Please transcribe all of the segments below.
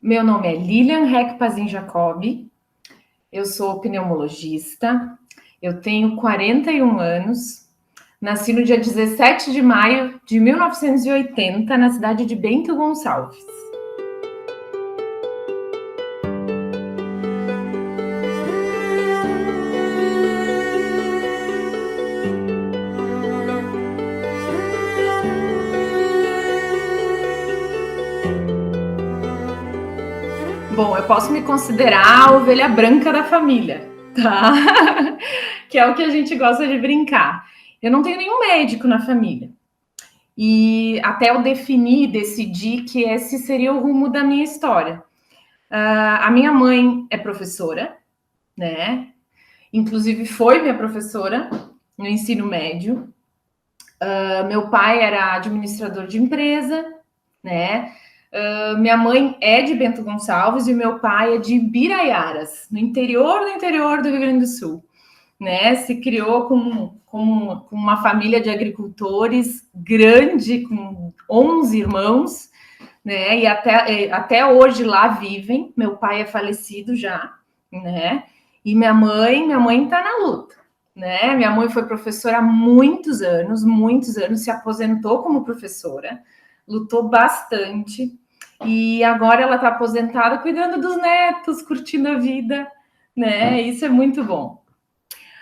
Meu nome é Lilian Heck Pazin Jacobi, eu sou pneumologista, eu tenho 41 anos, nasci no dia 17 de maio de 1980, na cidade de Bento Gonçalves. Bom, eu posso me considerar a ovelha branca da família, tá? Que é o que a gente gosta de brincar. Eu não tenho nenhum médico na família. E até eu definir, decidir que esse seria o rumo da minha história. A minha mãe é professora, né? Inclusive foi minha professora no ensino médio. Meu pai era administrador de empresa, né? Minha mãe é de Bento Gonçalves e meu pai é de Biraiaras, no interior do Rio Grande do Sul, né? Se criou com uma família de agricultores grande, com 11 irmãos, né? E até hoje lá vivem. Meu pai é falecido já, né? E minha mãe está na luta, né? Minha mãe foi professora há muitos anos, se aposentou como professora, lutou bastante e agora ela está aposentada cuidando dos netos, curtindo a vida, né? Isso é muito bom.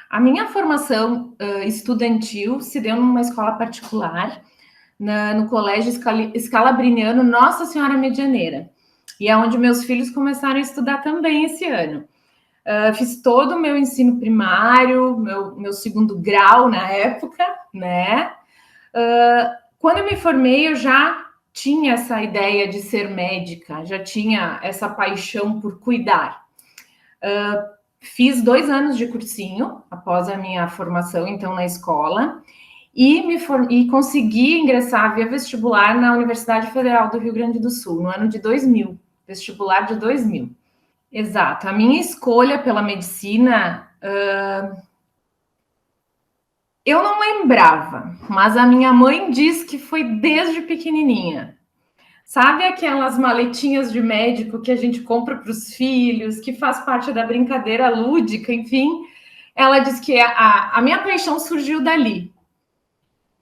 A minha formação estudantil se deu numa escola particular, no Colégio Scalabriniano Nossa Senhora Medianeira, e é onde meus filhos começaram a estudar também esse ano. Fiz todo o meu ensino primário, meu segundo grau na época, né? Quando eu me formei, eu já tinha essa ideia de ser médica, já tinha essa paixão por cuidar. Fiz 2 anos de cursinho após a minha formação, então, na escola, e consegui ingressar via vestibular na Universidade Federal do Rio Grande do Sul, no ano de 2000, vestibular de 2000. Exato. A minha escolha pela medicina, eu não lembrava, mas a minha mãe diz que foi desde pequenininha. Sabe aquelas maletinhas de médico que a gente compra para os filhos, que faz parte da brincadeira lúdica, enfim? Ela diz que a minha paixão surgiu dali.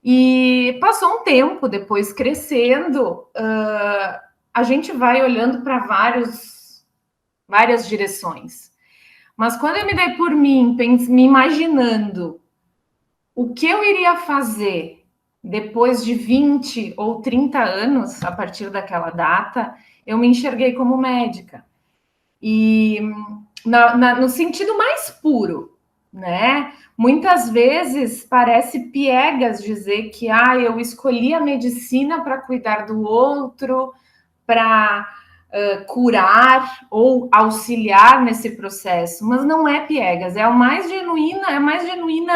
E passou um tempo, depois crescendo, a gente vai olhando para várias direções. Mas quando eu me dei por mim, me imaginando o que eu iria fazer depois de 20 ou 30 anos, a partir daquela data, eu me enxerguei como médica. E no sentido mais puro, né? Muitas vezes parece piegas dizer que eu escolhi a medicina para cuidar do outro, para curar ou auxiliar nesse processo, mas não é piegas, o mais genuíno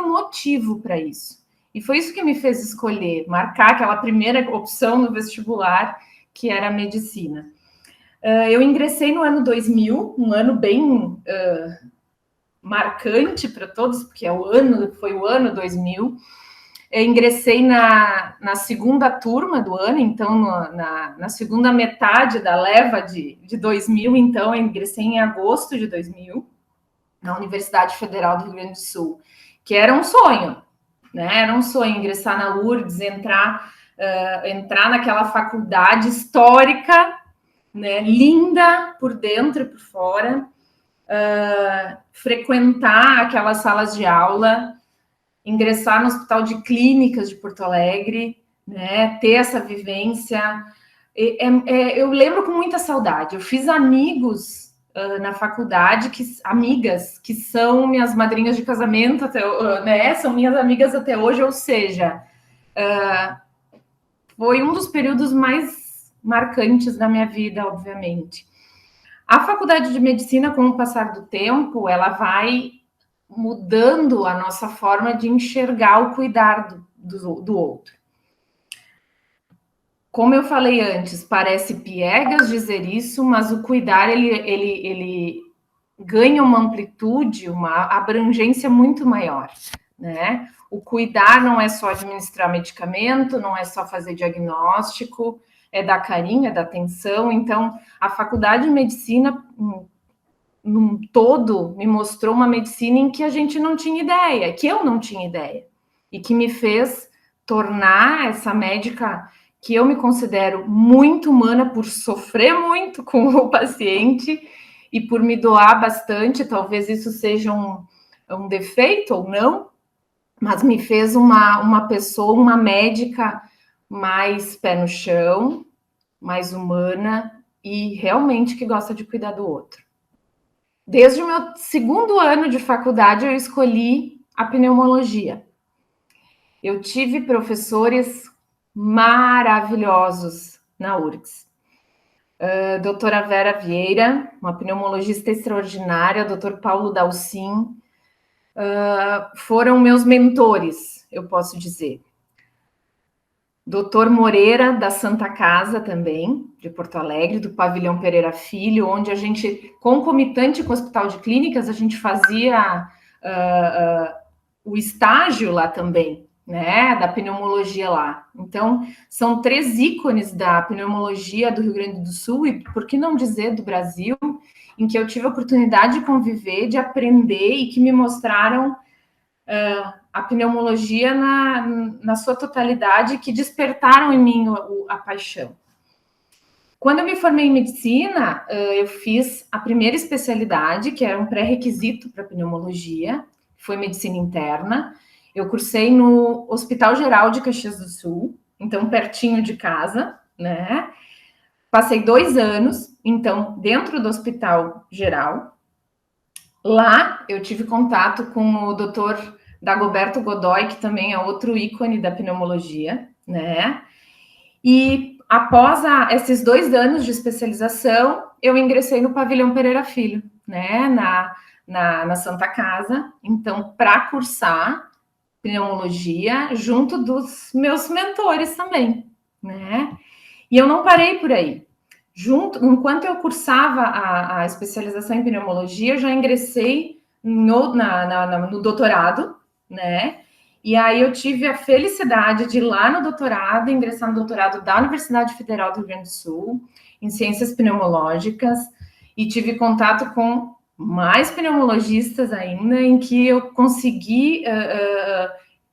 motivo para isso. E foi isso que me fez escolher, marcar aquela primeira opção no vestibular, que era a medicina. Eu ingressei no ano 2000, um ano bem marcante para todos, porque foi o ano 2000. Eu ingressei na segunda turma do ano, então na segunda metade da leva de 2000, então eu ingressei em agosto de 2000, na Universidade Federal do Rio Grande do Sul, que era um sonho, né? Era um sonho ingressar na URGS, entrar naquela faculdade histórica, né? Linda por dentro e por fora, frequentar aquelas salas de aula, ingressar no Hospital de Clínicas de Porto Alegre, né? Ter essa vivência. Eu lembro com muita saudade. Eu fiz amigos na faculdade, amigas que são minhas madrinhas de casamento, né? São minhas amigas até hoje, ou seja, foi um dos períodos mais marcantes da minha vida, obviamente. A faculdade de medicina, com o passar do tempo, ela vai mudando a nossa forma de enxergar o cuidar do outro. Como eu falei antes, parece piegas dizer isso, mas o cuidar, ele ganha uma amplitude, uma abrangência muito maior, né? O cuidar não é só administrar medicamento, não é só fazer diagnóstico, é dar carinho, é dar atenção. Então, a faculdade de medicina, num todo, me mostrou uma medicina em que a gente não tinha ideia, que eu não tinha ideia, e que me fez tornar essa médica que eu me considero muito humana por sofrer muito com o paciente e por me doar bastante. Talvez isso seja um defeito ou não, mas me fez uma pessoa, uma médica mais pé no chão, mais humana e realmente que gosta de cuidar do outro. Desde o meu segundo ano de faculdade, eu escolhi a pneumologia. Eu tive professores maravilhosos na URGS. Doutora Vera Vieira, uma pneumologista extraordinária, doutor Paulo Dalcin, foram meus mentores, eu posso dizer. Doutor Moreira, da Santa Casa também, de Porto Alegre, do Pavilhão Pereira Filho, onde a gente, concomitante com o Hospital de Clínicas, a gente fazia o estágio lá também, né, da pneumologia lá. Então, são 3 ícones da pneumologia do Rio Grande do Sul, e por que não dizer do Brasil, em que eu tive a oportunidade de conviver, de aprender e que me mostraram a pneumologia na sua totalidade, que despertaram em mim a paixão. Quando eu me formei em medicina, eu fiz a primeira especialidade, que era um pré-requisito para pneumologia, foi medicina interna. Eu cursei no Hospital Geral de Caxias do Sul, então pertinho de casa, né? Passei 2 anos, então, dentro do Hospital Geral. Lá eu tive contato com o doutor Dagoberto Godoy, que também é outro ícone da pneumologia, né? E após esses 2 anos de especialização, eu ingressei no Pavilhão Pereira Filho, né? Na Santa Casa, então, para cursar pneumologia, junto dos meus mentores também, né? E eu não parei por aí. Enquanto eu cursava a especialização em pneumologia, eu já ingressei no doutorado, né? E aí eu tive a felicidade de ir lá no doutorado, ingressar no doutorado da Universidade Federal do Rio Grande do Sul, em ciências pneumológicas, e tive contato com mais pneumologistas ainda, em que eu consegui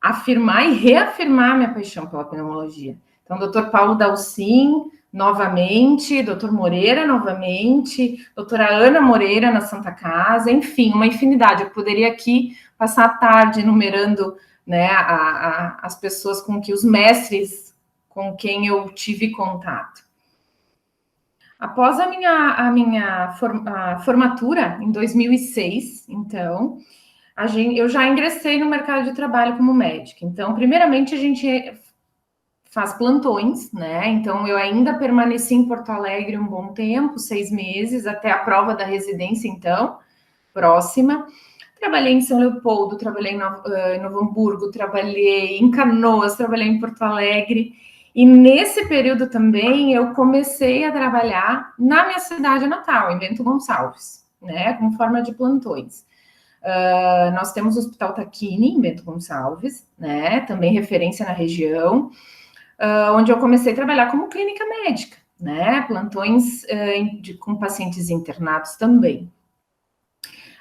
afirmar e reafirmar minha paixão pela pneumologia. Então, doutor Paulo Dalcin, novamente, doutor Moreira, novamente, doutora Ana Moreira, na Santa Casa, enfim, uma infinidade. Eu poderia aqui passar a tarde enumerando, né, as pessoas com que, os mestres com quem eu tive contato. Após a minha formatura, em 2006, então, eu já ingressei no mercado de trabalho como médica. Então, primeiramente, a gente faz plantões, né? Então, eu ainda permaneci em Porto Alegre um bom tempo, 6 meses, até a prova da residência, então, próxima. Trabalhei em São Leopoldo, trabalhei em Novo Hamburgo, trabalhei em Canoas, trabalhei em Porto Alegre. E nesse período também eu comecei a trabalhar na minha cidade natal, em Bento Gonçalves, né, como forma de plantões. Nós temos o Hospital Taquini, em Bento Gonçalves, né, também referência na região, onde eu comecei a trabalhar como clínica médica, né, plantões com pacientes internados também.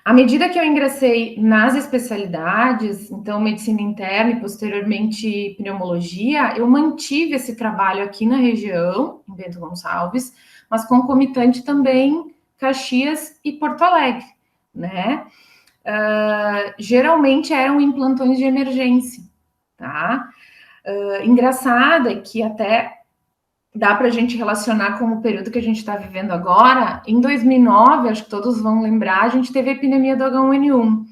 À medida que eu ingressei nas especialidades, então medicina interna e posteriormente pneumologia, eu mantive esse trabalho aqui na região, em Bento Gonçalves, mas concomitante também Caxias e Porto Alegre, né? Geralmente eram em plantões de emergência, tá? Engraçado é que até dá para a gente relacionar com o período que a gente está vivendo agora. Em 2009, acho que todos vão lembrar, a gente teve a epidemia do H1N1.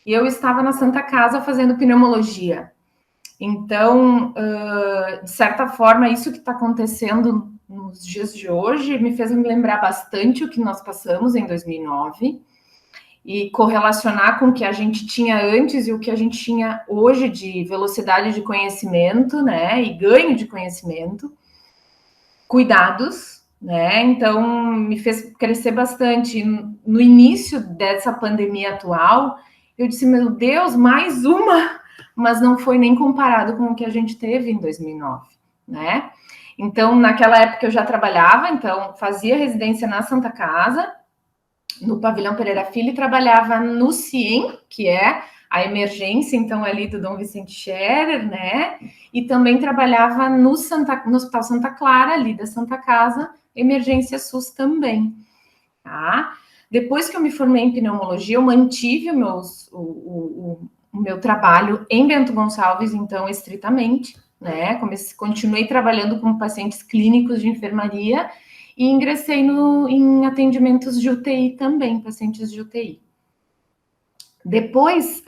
E eu estava na Santa Casa fazendo pneumologia. Então, de certa forma, isso que está acontecendo nos dias de hoje me fez me lembrar bastante o que nós passamos em 2009 e correlacionar com o que a gente tinha antes e o que a gente tinha hoje de velocidade de conhecimento, né, e ganho de conhecimento. Cuidados, né? Então, me fez crescer bastante. No início dessa pandemia atual, eu disse, meu Deus, mais uma, mas não foi nem comparado com o que a gente teve em 2009, né? Então, naquela época eu já trabalhava, então fazia residência na Santa Casa, no Pavilhão Pereira Filho, e trabalhava no CIEM, que é a emergência, então, ali do Dom Vicente Scherer, né? E também trabalhava no Hospital Santa Clara, ali da Santa Casa, emergência SUS também, tá? Depois que eu me formei em pneumologia, eu mantive o meu trabalho em Bento Gonçalves, então, estritamente, né? Continuei trabalhando com pacientes clínicos de enfermaria e ingressei em atendimentos de UTI também, pacientes de UTI. Depois,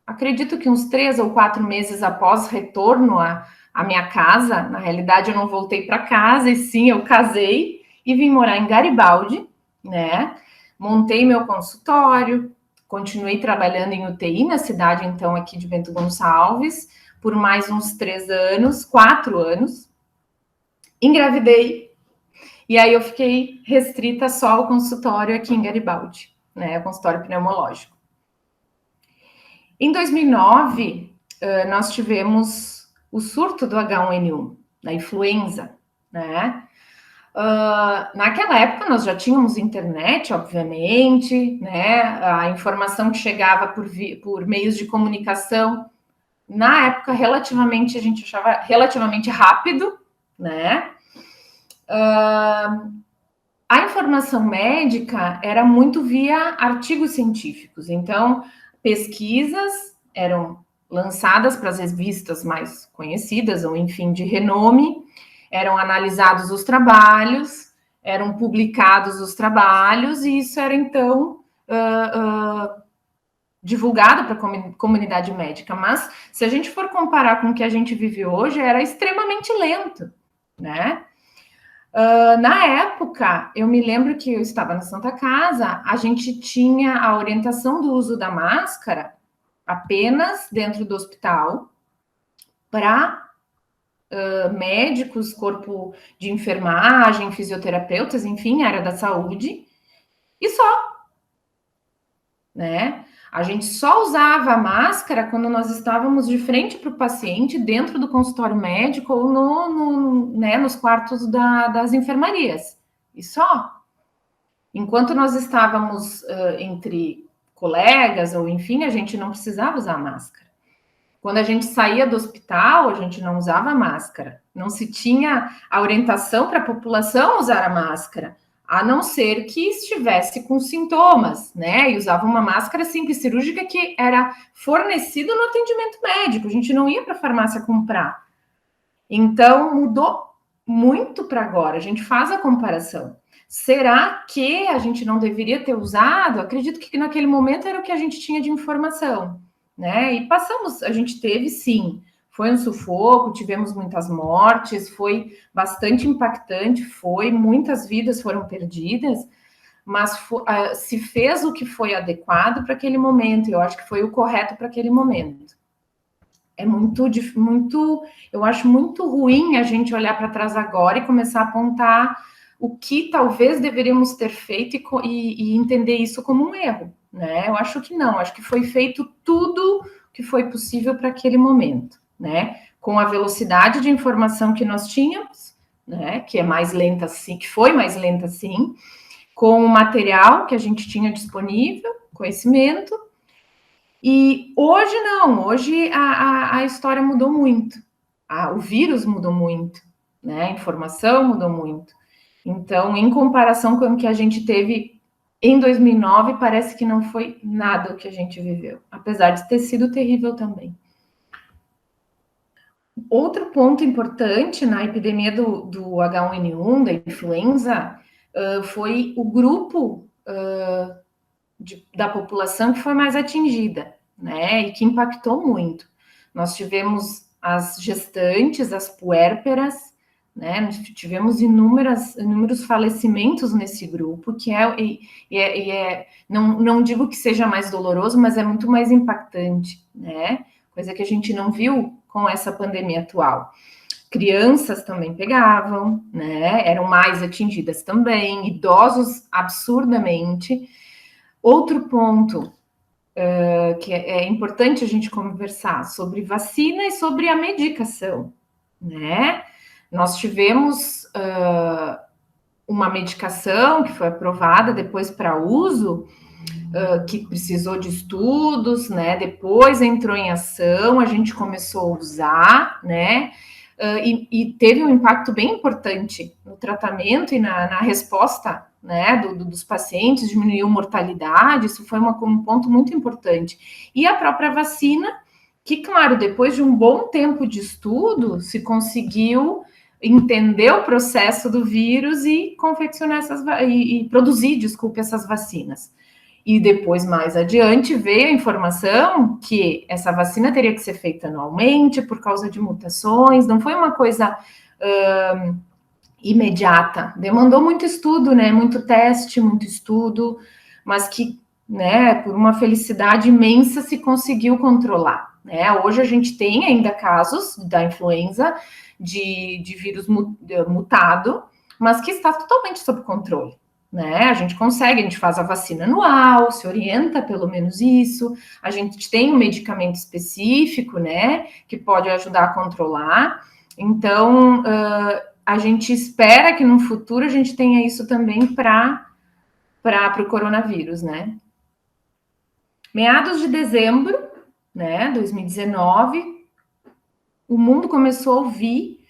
acredito que uns 3 ou 4 meses após retorno à minha casa, na realidade eu não voltei para casa, e sim, eu casei e vim morar em Garibaldi, né? Montei meu consultório, continuei trabalhando em UTI na cidade, então, aqui de Bento Gonçalves, por mais uns 3 anos, 4 anos. Engravidei, e aí eu fiquei restrita só ao consultório aqui em Garibaldi, né? O consultório pneumológico. Em 2009, nós tivemos o surto do H1N1, da influenza, né? Naquela época nós já tínhamos internet, obviamente, né? A informação que chegava por meios de comunicação, na época, relativamente, a gente achava relativamente rápido, né? A informação médica era muito via artigos científicos, então pesquisas eram lançadas para as revistas mais conhecidas, ou enfim, de renome, eram analisados os trabalhos, eram publicados os trabalhos, e isso era então divulgado para a comunidade médica. Mas se a gente for comparar com o que a gente vive hoje, era extremamente lento, né? Na época, eu me lembro que eu estava na Santa Casa, a gente tinha a orientação do uso da máscara apenas dentro do hospital para médicos, corpo de enfermagem, fisioterapeutas, enfim, área da saúde, e só, né? A gente só usava a máscara quando nós estávamos de frente para o paciente, dentro do consultório médico ou nos quartos das enfermarias. E só. Enquanto nós estávamos entre colegas, ou enfim, a gente não precisava usar máscara. Quando a gente saía do hospital, a gente não usava máscara. Não se tinha a orientação para a população usar a máscara, a não ser que estivesse com sintomas, né? E usava uma máscara simples cirúrgica que era fornecida no atendimento médico. A gente não ia para a farmácia comprar. Então, mudou muito para agora. A gente faz a comparação. Será que a gente não deveria ter usado? Acredito que naquele momento era o que a gente tinha de informação, né? E passamos, a gente teve sim, foi um sufoco, tivemos muitas mortes, foi bastante impactante, muitas vidas foram perdidas, mas se fez o que foi adequado para aquele momento, eu acho que foi o correto para aquele momento. É eu acho muito ruim a gente olhar para trás agora e começar a apontar o que talvez deveríamos ter feito e entender isso como um erro, né? Eu acho que não, acho que foi feito tudo que foi possível para aquele momento, né? Com a velocidade de informação que nós tínhamos, né? Que é mais lenta assim, que foi mais lenta assim, com o material que a gente tinha disponível, conhecimento. E hoje não, hoje a história mudou muito, o vírus mudou muito, né? A informação mudou muito. Então, em comparação com o que a gente teve em 2009, parece que não foi nada o que a gente viveu, apesar de ter sido terrível também. Outro ponto importante na epidemia do H1N1, da influenza, foi o grupo da população que foi mais atingida, né? E que impactou muito. Nós tivemos as gestantes, as puérperas, né? Nós tivemos inúmeros falecimentos nesse grupo, que não digo que seja mais doloroso, mas é muito mais impactante, né? Coisa que a gente não viu com essa pandemia atual. Crianças também pegavam, né? Eram mais atingidas também, idosos absurdamente. Outro ponto que é importante a gente conversar sobre vacina e sobre a medicação, né? Nós tivemos uma medicação que foi aprovada depois para uso, que precisou de estudos, né? Depois entrou em ação, a gente começou a usar, né? E teve um impacto bem importante no tratamento e na resposta, né, dos pacientes, diminuiu mortalidade, isso foi um ponto muito importante. E a própria vacina, que, claro, depois de um bom tempo de estudo, se conseguiu entender o processo do vírus e confeccionar e produzir, desculpe, essas vacinas. E depois, mais adiante, veio a informação que essa vacina teria que ser feita anualmente por causa de mutações, não foi uma coisa imediata, demandou muito estudo, né? Muito teste, muito estudo, mas que, né, por uma felicidade imensa se conseguiu controlar, né? Hoje a gente tem ainda casos da influenza de vírus mutado, mas que está totalmente sob controle. Né? A gente consegue, a gente faz a vacina anual, se orienta pelo menos isso, a gente tem um medicamento específico, né, que pode ajudar a controlar. Então, a gente espera que no futuro a gente tenha isso também para o coronavírus, né? Meados de dezembro, né, 2019, o mundo começou a ouvir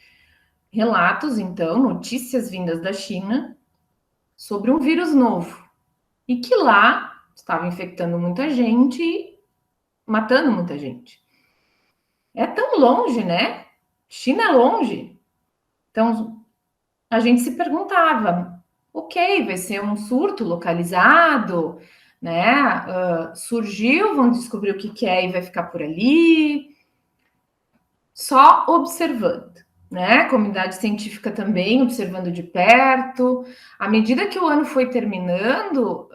relatos, então, notícias vindas da China sobre um vírus novo e que lá estava infectando muita gente e matando muita gente. É tão longe, né? China é longe. Então, a gente se perguntava, ok, vai ser um surto localizado, né? Surgiu, vão descobrir o que é e vai ficar por ali. Só observando, né? Comunidade científica também observando de perto. À medida que o ano foi terminando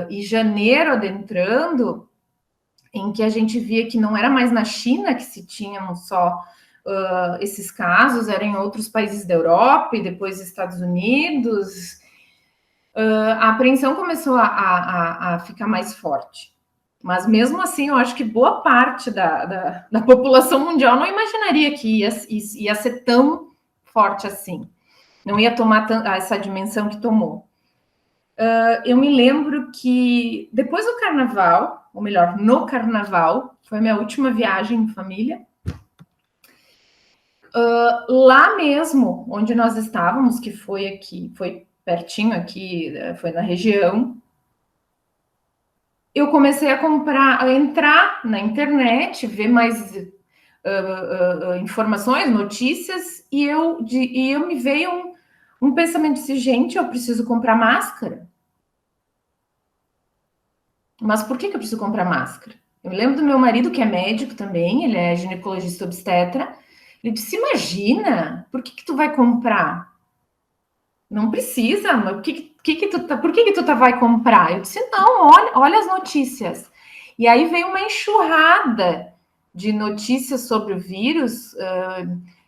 e janeiro adentrando, em que a gente via que não era mais na China que se tinham só esses casos, eram em outros países da Europa e depois Estados Unidos, a apreensão começou a ficar mais forte. Mas mesmo assim, eu acho que boa parte da população mundial não imaginaria que ia ser tão forte assim. Não ia tomar essa dimensão que tomou. Eu me lembro que depois do carnaval, ou melhor, no carnaval, foi a minha última viagem em família. Lá mesmo, onde nós estávamos, que foi aqui, foi pertinho aqui, foi na região, eu comecei a comprar, a entrar na internet, ver mais informações, notícias, e eu me veio um pensamento de gente, eu preciso comprar máscara. Mas por que eu preciso comprar máscara? Eu me lembro do meu marido, que é médico também, ele é ginecologista obstetra, ele disse, imagina, por que tu vai comprar? Não precisa, mas por que tu vai comprar? Eu disse, não, olha as notícias. E aí veio uma enxurrada de notícias sobre o vírus.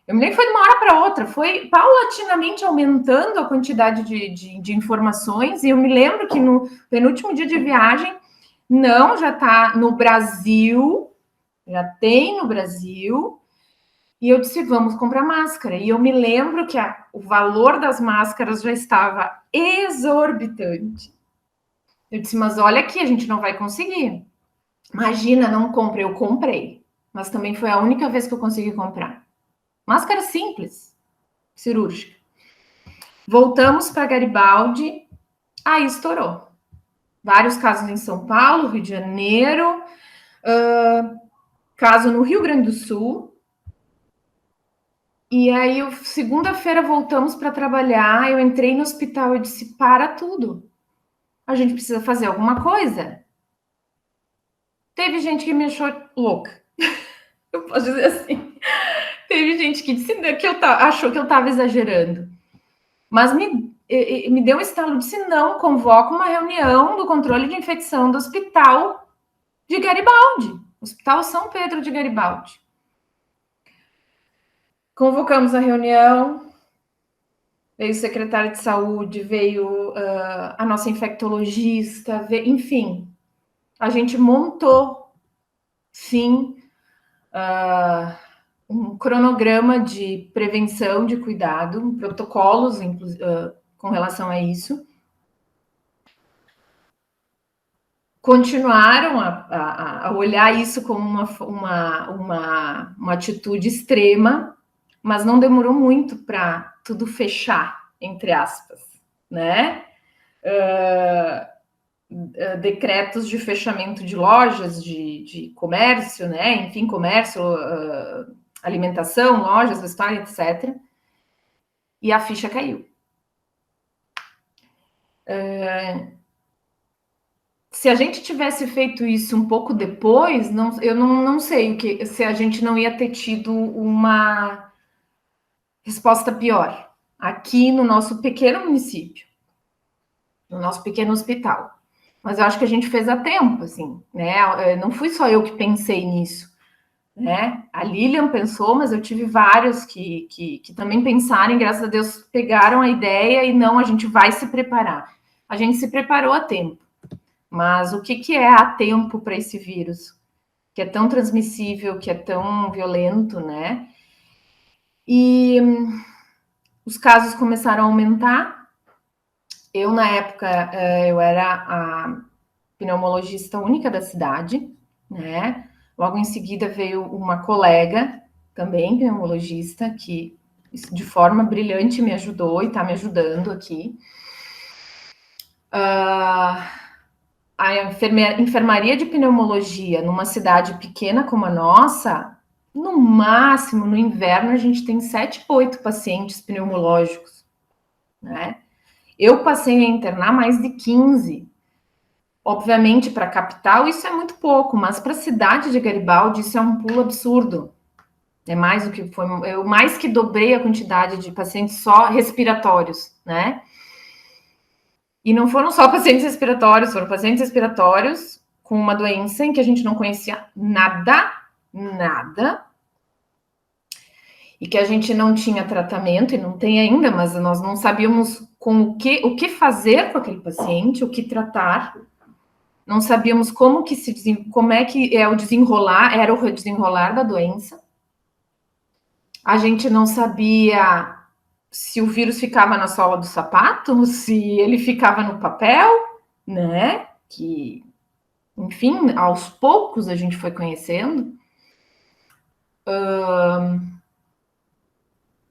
Eu me lembro que foi de uma hora para outra, foi paulatinamente aumentando a quantidade de informações. E eu me lembro que no penúltimo dia de viagem, não, já está no Brasil, já tem no Brasil. E eu disse, vamos comprar máscara. E eu me lembro que o valor das máscaras já estava exorbitante. Eu disse, mas olha aqui, a gente não vai conseguir. Imagina, não compre. Eu comprei. Mas também foi a única vez que eu consegui comprar. Máscara simples, cirúrgica. Voltamos para Garibaldi, aí estourou. Vários casos em São Paulo, Rio de Janeiro, caso no Rio Grande do Sul. E aí, segunda-feira, voltamos para trabalhar. Eu entrei no hospital e disse: para tudo. A gente precisa fazer alguma coisa. Teve gente que me achou louca. Eu posso dizer assim. Teve gente que disse que achou que eu estava exagerando. Mas me deu um estalo, disse: não, convoca uma reunião do controle de infecção do Hospital de Garibaldi. Hospital São Pedro de Garibaldi. Convocamos a reunião, veio o secretário de saúde, veio a nossa infectologista, enfim, a gente montou, sim, um cronograma de prevenção, de cuidado, protocolos com relação a isso. Continuaram a olhar isso como uma atitude extrema, mas não demorou muito para tudo fechar, entre aspas, né? Decretos de fechamento de lojas, de comércio, né? Enfim, comércio, alimentação, lojas, vestuário, etc. E a ficha caiu. Se a gente tivesse feito isso um pouco depois, eu não sei se a gente não ia ter tido uma resposta pior aqui no nosso pequeno município, no nosso pequeno hospital. Mas eu acho que a gente fez a tempo, assim, né? Não fui só eu que pensei nisso, né? A Lilian pensou, mas eu tive vários que também pensaram, e graças a Deus pegaram a ideia e não, a gente vai se preparar. A gente se preparou a tempo. Mas o que é a tempo para esse vírus? Que é tão transmissível, que é tão violento, né? E os casos começaram a aumentar. Eu, na época, eu era a pneumologista única da cidade, né? Logo em seguida veio uma colega, também pneumologista, que de forma brilhante me ajudou e está me ajudando aqui. A enfermaria de pneumologia numa cidade pequena como a nossa, no máximo, no inverno, a gente tem 7 ou 8 pacientes pneumológicos, né? Eu passei a internar mais de 15. Obviamente, para a capital, isso é muito pouco, mas para a cidade de Garibaldi, isso é um pulo absurdo. É mais do que foi. Eu mais que dobrei a quantidade de pacientes só respiratórios, né? E não foram só pacientes respiratórios, foram pacientes respiratórios com uma doença em que a gente não conhecia nada, e que a gente não tinha tratamento, e não tem ainda, mas nós não sabíamos o que fazer com aquele paciente, o que tratar, não sabíamos como é que é o desenrolar, era o desenrolar da doença. A gente não sabia se o vírus ficava na sola do sapato, se ele ficava no papel, né? Que, enfim, aos poucos a gente foi conhecendo.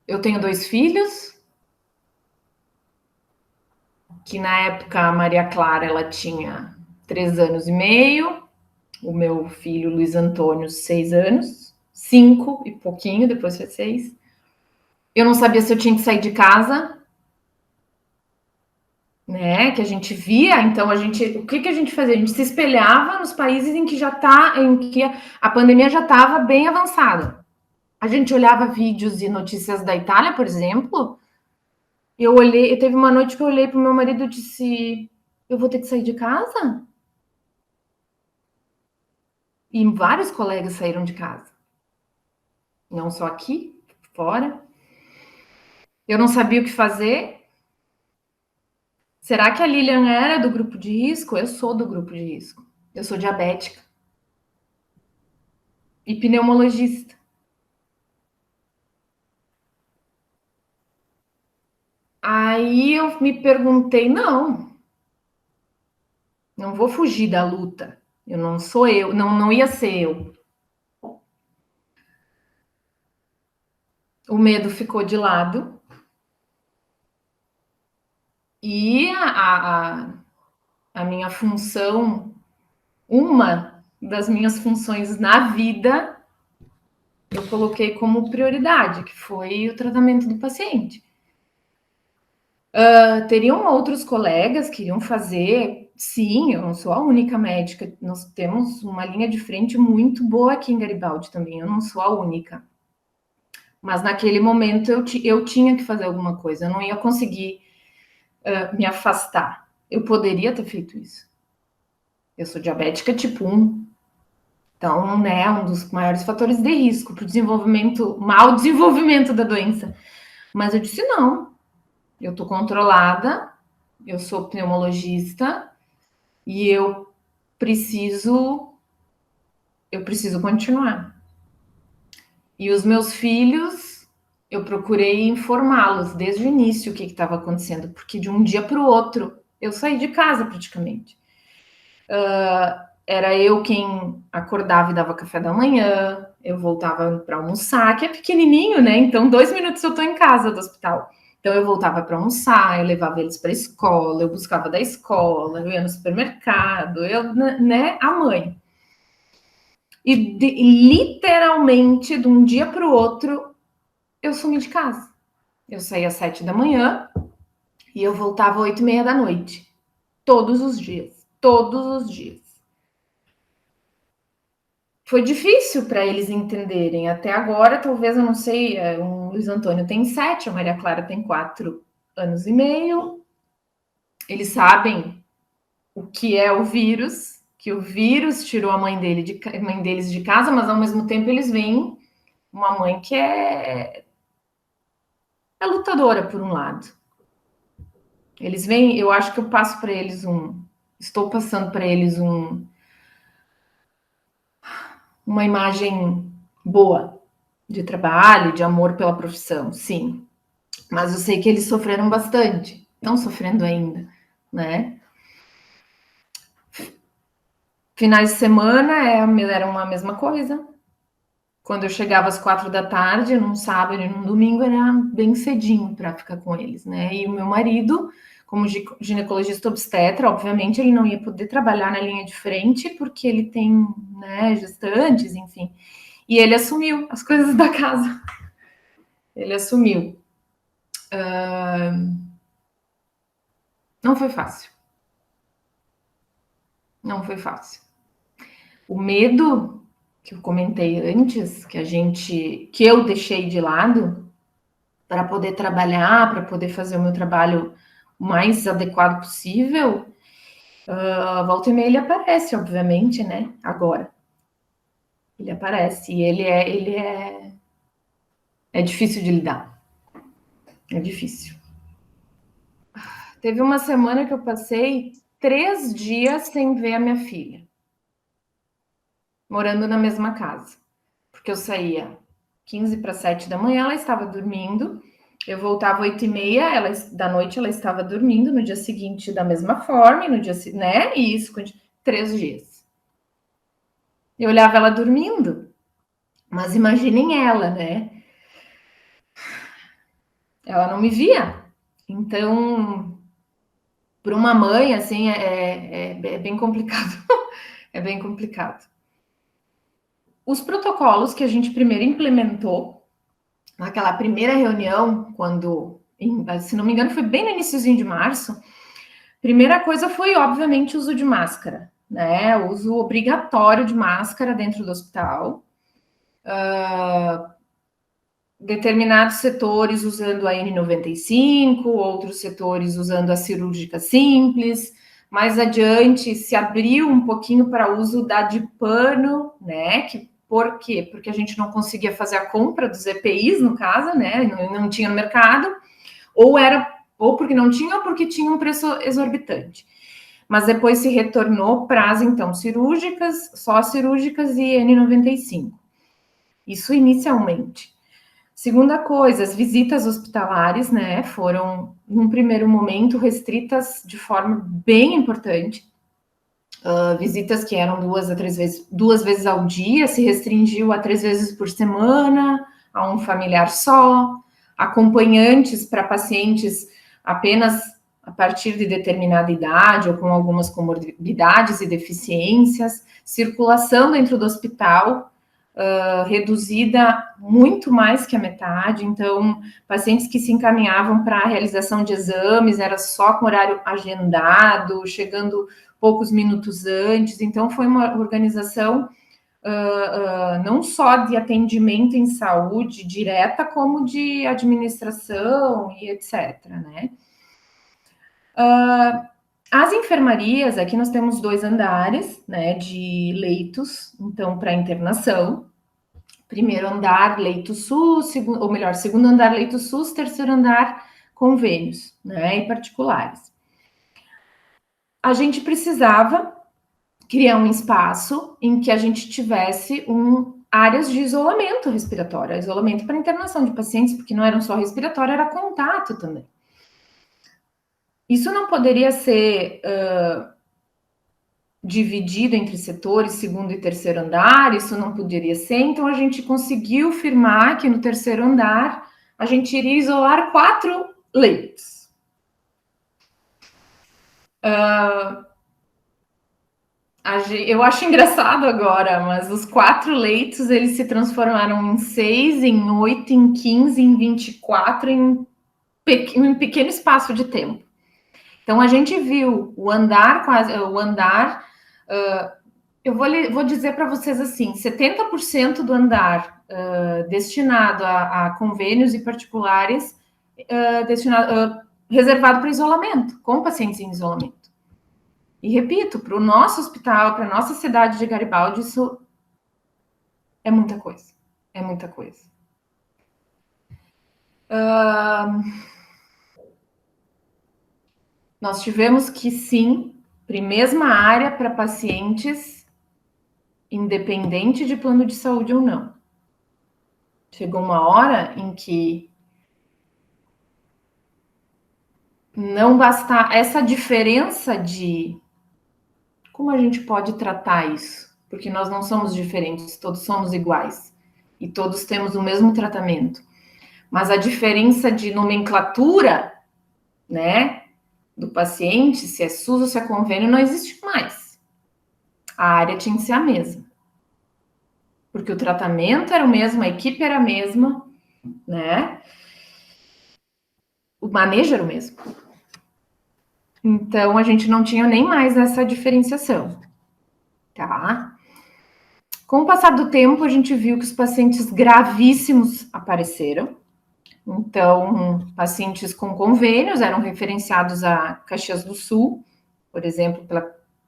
Eu tenho 2 filhos, que na época a Maria Clara ela tinha 3 anos e meio, o meu filho Luiz Antônio 6 anos, 5 e pouquinho, depois foi 6. Eu não sabia se eu tinha que sair de casa, né? Que a gente via, então o que a gente fazia? A gente se espelhava nos países em que a pandemia já estava bem avançada. A gente olhava vídeos e notícias da Itália, por exemplo. Teve uma noite que eu olhei para o meu marido e disse: eu vou ter que sair de casa? E vários colegas saíram de casa. Não só aqui, fora. Eu não sabia o que fazer. Será que a Lilian era do grupo de risco? Eu sou do grupo de risco. Eu sou diabética. E pneumologista. Aí eu me perguntei, não vou fugir da luta. Eu não sou eu, não ia ser eu. O medo ficou de lado e a minha função, uma das minhas funções na vida, eu coloquei como prioridade, que foi o tratamento do paciente. Teriam outros colegas que iriam fazer, sim, eu não sou a única médica, nós temos uma linha de frente muito boa aqui em Garibaldi também, eu não sou a única. Mas naquele momento eu tinha que fazer alguma coisa, eu não ia conseguir me afastar. Eu poderia ter feito isso. Eu sou diabética tipo 1, então, né, um dos maiores fatores de risco para o mau desenvolvimento da doença. Mas eu disse, não, eu estou controlada, eu sou pneumologista e eu preciso continuar. E os meus filhos, eu procurei informá-los desde o início o que estava acontecendo, porque de um dia para o outro eu saí de casa praticamente. Era eu quem acordava e dava café da manhã, eu voltava para almoçar, que é pequenininho, né? Então, 2 minutos eu estou em casa do hospital. Então, eu voltava para almoçar, eu levava eles para a escola, eu buscava da escola, eu ia no supermercado, eu, né? A mãe. E literalmente, de um dia para o outro, eu sumi de casa. Eu saía às 7 da manhã e eu voltava às 8h30 da noite. Todos os dias. Todos os dias. Foi difícil para eles entenderem. Até agora, talvez, eu não sei, o Luiz Antônio tem 7, a Maria Clara tem 4 anos e meio. Eles sabem o que é o vírus, que o vírus tirou a mãe deles de casa, mas ao mesmo tempo eles veem uma mãe que é lutadora por um lado. Eles veem, eu acho que eu passo para eles estou passando para eles uma imagem boa de trabalho, de amor pela profissão, sim. Mas eu sei que eles sofreram bastante, estão sofrendo ainda, né? Finais de semana era uma mesma coisa. Quando eu chegava às 4 da tarde, num sábado e num domingo, era bem cedinho para ficar com eles, né? E o meu marido, como ginecologista obstetra, obviamente ele não ia poder trabalhar na linha de frente, porque ele tem, né, gestantes, enfim. E ele assumiu as coisas da casa. Ele assumiu. Não foi fácil. Não foi fácil. O medo que eu comentei antes, que eu deixei de lado para poder trabalhar, para poder fazer o meu trabalho o mais adequado possível, volta e meia ele aparece, obviamente, né? Agora. Ele aparece e é difícil de lidar. É difícil. Teve uma semana que eu passei 3 dias sem ver a minha filha, morando na mesma casa, porque eu saía 15 para 7 da manhã, ela estava dormindo, eu voltava 8h30 da noite, ela estava dormindo, no dia seguinte da mesma forma, no dia, né? E isso, 3 dias. Eu olhava ela dormindo, mas imaginem ela, né? Ela não me via. Então, para uma mãe, assim, é bem complicado. É bem complicado. Os protocolos que a gente primeiro implementou, naquela primeira reunião, se não me engano, foi bem no iniciozinho de março, primeira coisa foi, obviamente, o uso de máscara, né? O uso obrigatório de máscara dentro do hospital. Determinados setores usando a N95, outros setores usando a cirúrgica simples. Mais adiante se abriu um pouquinho para uso da de pano, né? Por quê? Porque a gente não conseguia fazer a compra dos EPIs, no caso, né? Não tinha no mercado, ou porque não tinha, ou porque tinha um preço exorbitante. Mas depois se retornou para as, então, cirúrgicas, só cirúrgicas e N95. Isso inicialmente. Segunda coisa, as visitas hospitalares, né, foram, num primeiro momento, restritas de forma bem importante. Visitas que eram 2 vezes ao dia, se restringiu a 3 vezes por semana, a um familiar só, acompanhantes para pacientes apenas a partir de determinada idade ou com algumas comorbidades e deficiências, circulação dentro do hospital, reduzida muito mais que a metade. Então, pacientes que se encaminhavam para a realização de exames era só com horário agendado, chegando poucos minutos antes. Então, foi uma organização não só de atendimento em saúde direta, como de administração e etc., né? As enfermarias, aqui nós temos 2 andares, né, de leitos, então, para internação. Primeiro andar, leito SUS, segundo andar, leito SUS, terceiro andar, convênios, né, e particulares. A gente precisava criar um espaço em que a gente tivesse um áreas de isolamento respiratório, isolamento para internação de pacientes, porque não eram só respiratório, era contato também. Isso não poderia ser dividido entre setores, segundo e terceiro andar, isso não poderia ser, então a gente conseguiu firmar que no terceiro andar a gente iria isolar 4 leitos. Eu acho engraçado agora, mas os 4 leitos, eles se transformaram em 6, em 8, em 15, em 24, em um pequeno espaço de tempo. Então, a gente viu o andar, eu vou dizer para vocês assim, 70% do andar destinado a convênios e particulares, reservado para isolamento, com pacientes em isolamento. E repito, para o nosso hospital, para a nossa cidade de Garibaldi, isso é muita coisa. É muita coisa. Nós tivemos que, sim, mesma área para pacientes, independente de plano de saúde ou não. Chegou uma hora em que não basta essa diferença de como a gente pode tratar isso, porque nós não somos diferentes, todos somos iguais e todos temos o mesmo tratamento. Mas a diferença de nomenclatura, né, do paciente, se é SUS ou se é convênio, não existe mais. A área tinha que ser a mesma. Porque o tratamento era o mesmo, a equipe era a mesma, né? O manejo era o mesmo. Então, a gente não tinha nem mais essa diferenciação, tá? Com o passar do tempo, a gente viu que os pacientes gravíssimos apareceram. Então, pacientes com convênios eram referenciados a Caxias do Sul, por exemplo,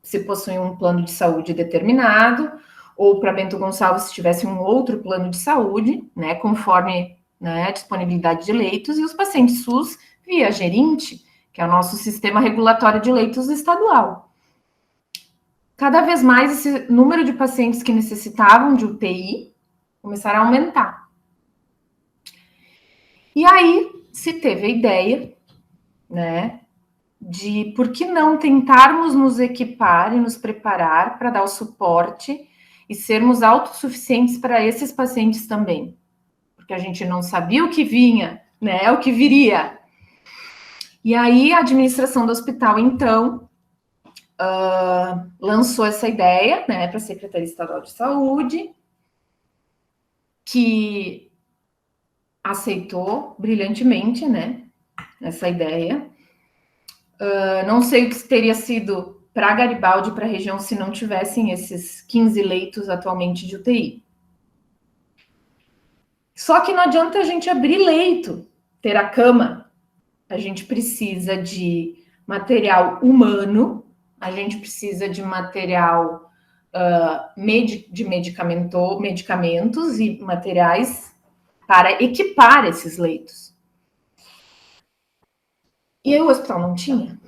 se possui um plano de saúde determinado, ou para Bento Gonçalves se tivesse um outro plano de saúde, né, conforme, né, a disponibilidade de leitos, e os pacientes SUS via gerente, que é o nosso sistema regulatório de leitos estadual. Cada vez mais esse número de pacientes que necessitavam de UTI começaram a aumentar. E aí se teve a ideia, né, de por que não tentarmos nos equipar e nos preparar para dar o suporte e sermos autossuficientes para esses pacientes também. Porque a gente não sabia o que vinha, né, o que viria. E aí a administração do hospital, então, lançou essa ideia, né, para a Secretaria Estadual de Saúde, que aceitou brilhantemente, né, essa ideia. Não sei o que teria sido para Garibaldi, para a região, se não tivessem esses 15 leitos atualmente de UTI. Só que não adianta a gente abrir leito, ter a cama. A gente precisa de material humano, a gente precisa de material de medicamentos e materiais para equipar esses leitos. E aí o hospital não tinha.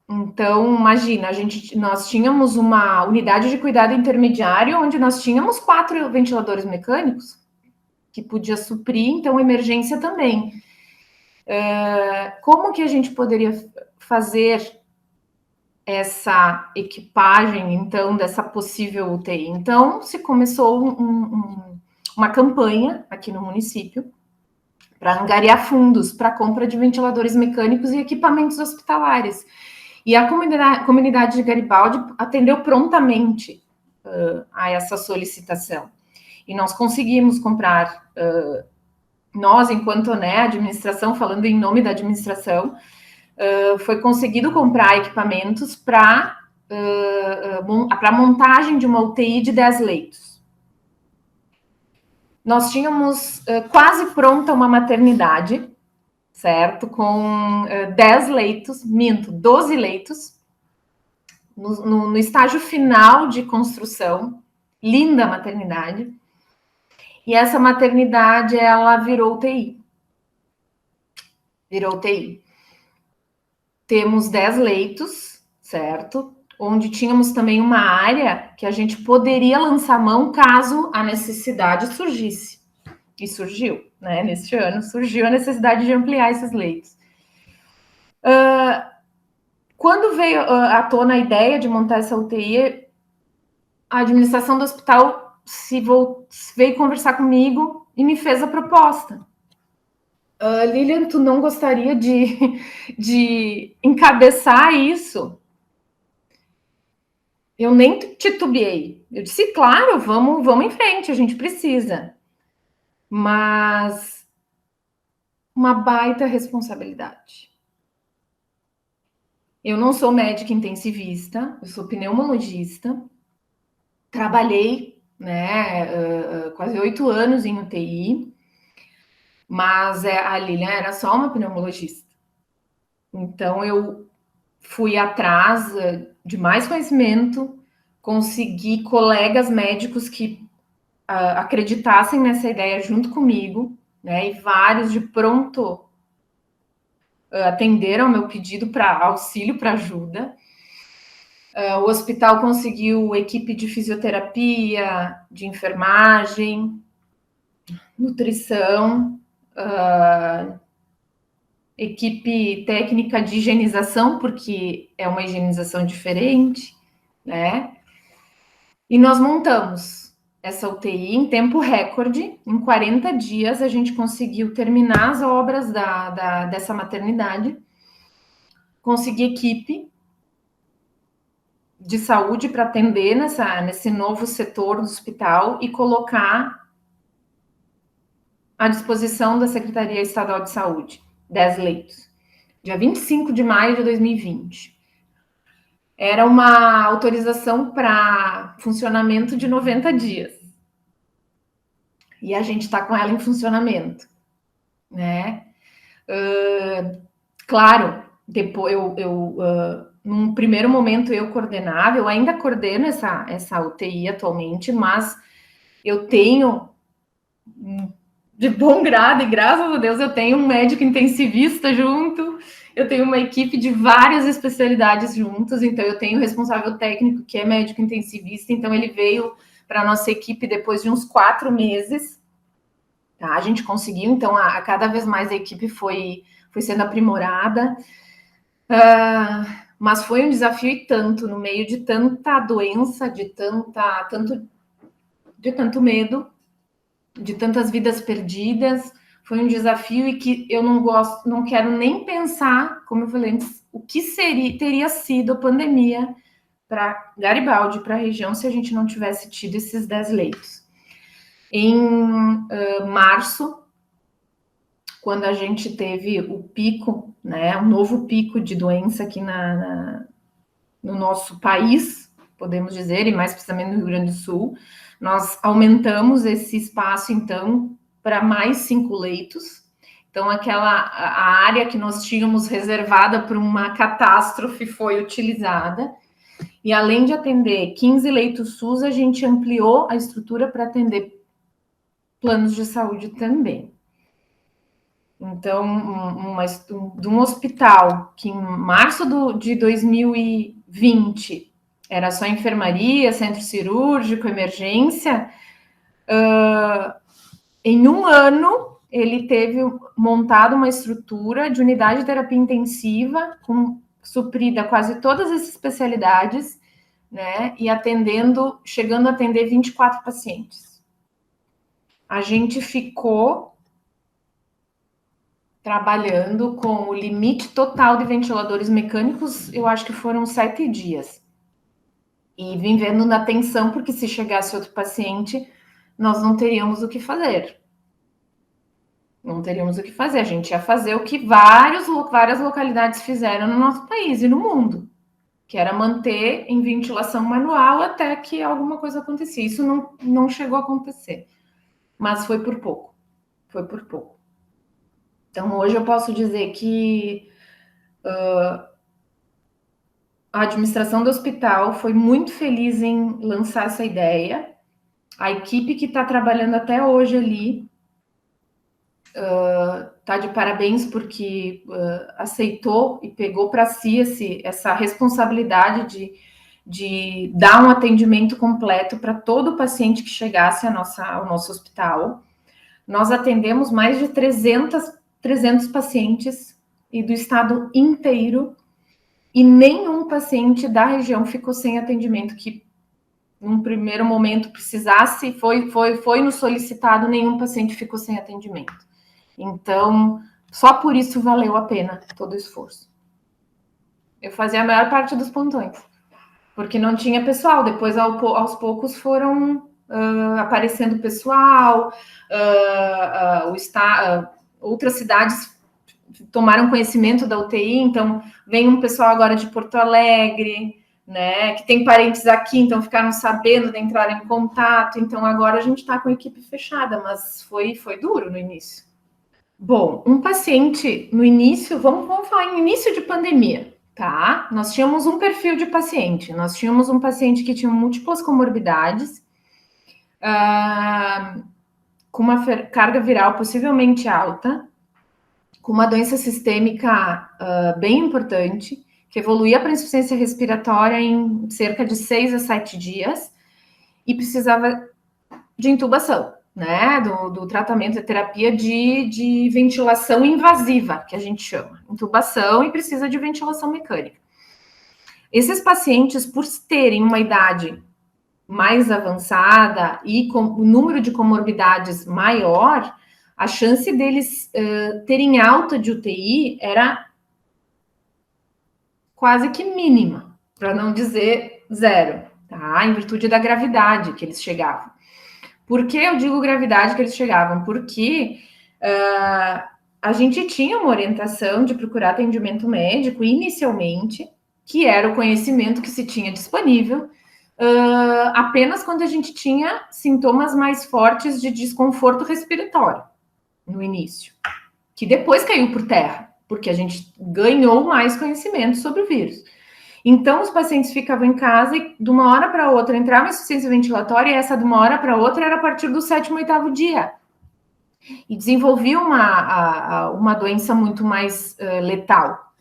Então, imagina, nós tínhamos uma unidade de cuidado intermediário onde nós tínhamos 4 ventiladores mecânicos que podia suprir, então, emergência também. Como que a gente poderia fazer essa equipagem, então, dessa possível UTI? Então, se começou uma campanha aqui no município para angariar fundos para a compra de ventiladores mecânicos e equipamentos hospitalares. E a comunidade de Garibaldi atendeu prontamente a essa solicitação. E nós conseguimos comprar, nós, enquanto, né, administração, falando em nome da administração, foi conseguido comprar equipamentos para a montagem de uma UTI de 10 leitos. Nós tínhamos quase pronta uma maternidade, certo? Com 10 leitos, 12 leitos, no estágio final de construção, linda maternidade. E essa maternidade, ela virou UTI. Virou UTI. Temos 10 leitos, certo? onde tínhamos também uma área que a gente poderia lançar mão caso a necessidade surgisse. E surgiu, né? Neste ano surgiu a necessidade de ampliar esses leitos. Quando veio à tona a ideia de montar essa UTI, a administração do hospital veio conversar comigo e me fez a proposta. Lilian, tu não gostaria de encabeçar isso? Eu nem titubeei. Eu disse, claro, vamos em frente, a gente precisa. Mas uma baita responsabilidade. Eu não sou médica intensivista, eu sou pneumologista. Trabalhei, né, quase 8 anos em UTI, mas a Lilian era só uma pneumologista. Então eu fui atrás de mais conhecimento, consegui colegas médicos que acreditassem nessa ideia junto comigo, né? E vários de pronto atenderam ao meu pedido para auxílio, para ajuda. O hospital conseguiu equipe de fisioterapia, de enfermagem, nutrição, equipe técnica de higienização, porque é uma higienização diferente, né? E nós montamos essa UTI em tempo recorde. Em 40 dias, a gente conseguiu terminar as obras dessa maternidade, conseguir equipe de saúde para atender nesse novo setor do hospital e colocar à disposição da Secretaria Estadual de Saúde 10 leitos. Dia 25 de maio de 2020. Era uma autorização para funcionamento de 90 dias. E a gente está com ela em funcionamento, né? Claro, depois num primeiro momento eu coordenava, eu ainda coordeno essa UTI atualmente, mas eu tenho, de bom grado, e graças a Deus eu tenho um médico intensivista junto, eu tenho uma equipe de várias especialidades juntos, então eu tenho o responsável técnico que é médico intensivista, então ele veio para a nossa equipe depois de uns 4 meses, tá? A gente conseguiu, então cada vez mais a equipe foi sendo aprimorada, mas foi um desafio e tanto, no meio de tanta doença, de tanto medo, de tantas vidas perdidas, foi um desafio e que eu não quero nem pensar, como eu falei antes, o que teria sido a pandemia para Garibaldi, para a região, se a gente não tivesse tido esses 10 leitos. Em março, quando a gente teve o pico, né, um novo pico de doença aqui no nosso país, podemos dizer, e mais precisamente no Rio Grande do Sul, nós aumentamos esse espaço, então, para mais 5 leitos. Então, a área que nós tínhamos reservada para uma catástrofe foi utilizada. E além de atender 15 leitos SUS, a gente ampliou a estrutura para atender planos de saúde também. Então, de um hospital que em março de 2020 era só enfermaria, centro cirúrgico, emergência, em um ano ele teve montado uma estrutura de unidade de terapia intensiva, suprida quase todas as especialidades, né? E chegando a atender 24 pacientes. A gente ficou trabalhando com o limite total de ventiladores mecânicos, eu acho que foram 7 dias. E vivendo na tensão, porque se chegasse outro paciente, nós não teríamos o que fazer. Não teríamos o que fazer. A gente ia fazer o que várias localidades fizeram no nosso país e no mundo, que era manter em ventilação manual até que alguma coisa acontecia. Isso não chegou a acontecer, mas foi por pouco. Foi por pouco. Então, hoje eu posso dizer que a administração do hospital foi muito feliz em lançar essa ideia. A equipe que está trabalhando até hoje ali está de parabéns porque aceitou e pegou para si essa responsabilidade de dar um atendimento completo para todo paciente que chegasse ao nosso hospital. Nós atendemos mais de 300 pacientes e do estado inteiro, e nenhum paciente da região ficou sem atendimento que, num primeiro momento, precisasse, foi nos solicitado, nenhum paciente ficou sem atendimento. Então, só por isso valeu a pena todo o esforço. Eu fazia a maior parte dos plantões, porque não tinha pessoal. Depois, aos poucos, foram aparecendo pessoal, outras cidades tomaram conhecimento da UTI, então vem um pessoal agora de Porto Alegre, né, que tem parentes aqui, então ficaram sabendo de entrar em contato. Então agora a gente está com a equipe fechada, mas foi duro no início. Bom, um paciente no início, vamos falar em início de pandemia, tá? Nós tínhamos um perfil de paciente, nós tínhamos um paciente que tinha múltiplas comorbidades, com uma carga viral possivelmente alta, com uma doença sistêmica bem importante, que evoluía para insuficiência respiratória em cerca de 6 a 7 dias, e precisava de intubação, né, do tratamento de terapia de ventilação invasiva, que a gente chama, intubação, e precisa de ventilação mecânica. Esses pacientes, por terem uma idade mais avançada e com o número de comorbidades maior, a chance deles terem alta de UTI era quase que mínima, para não dizer zero, tá? Em virtude da gravidade que eles chegavam. Por que eu digo gravidade que eles chegavam? Porque a gente tinha uma orientação de procurar atendimento médico inicialmente, que era o conhecimento que se tinha disponível, apenas quando a gente tinha sintomas mais fortes de desconforto respiratório no início, que depois caiu por terra, porque a gente ganhou mais conhecimento sobre o vírus. Então, os pacientes ficavam em casa e, de uma hora para outra, entrava em insuficiência ventilatória, e essa de uma hora para outra era a partir do 7º, 8º dia. E desenvolvia uma doença muito mais letal.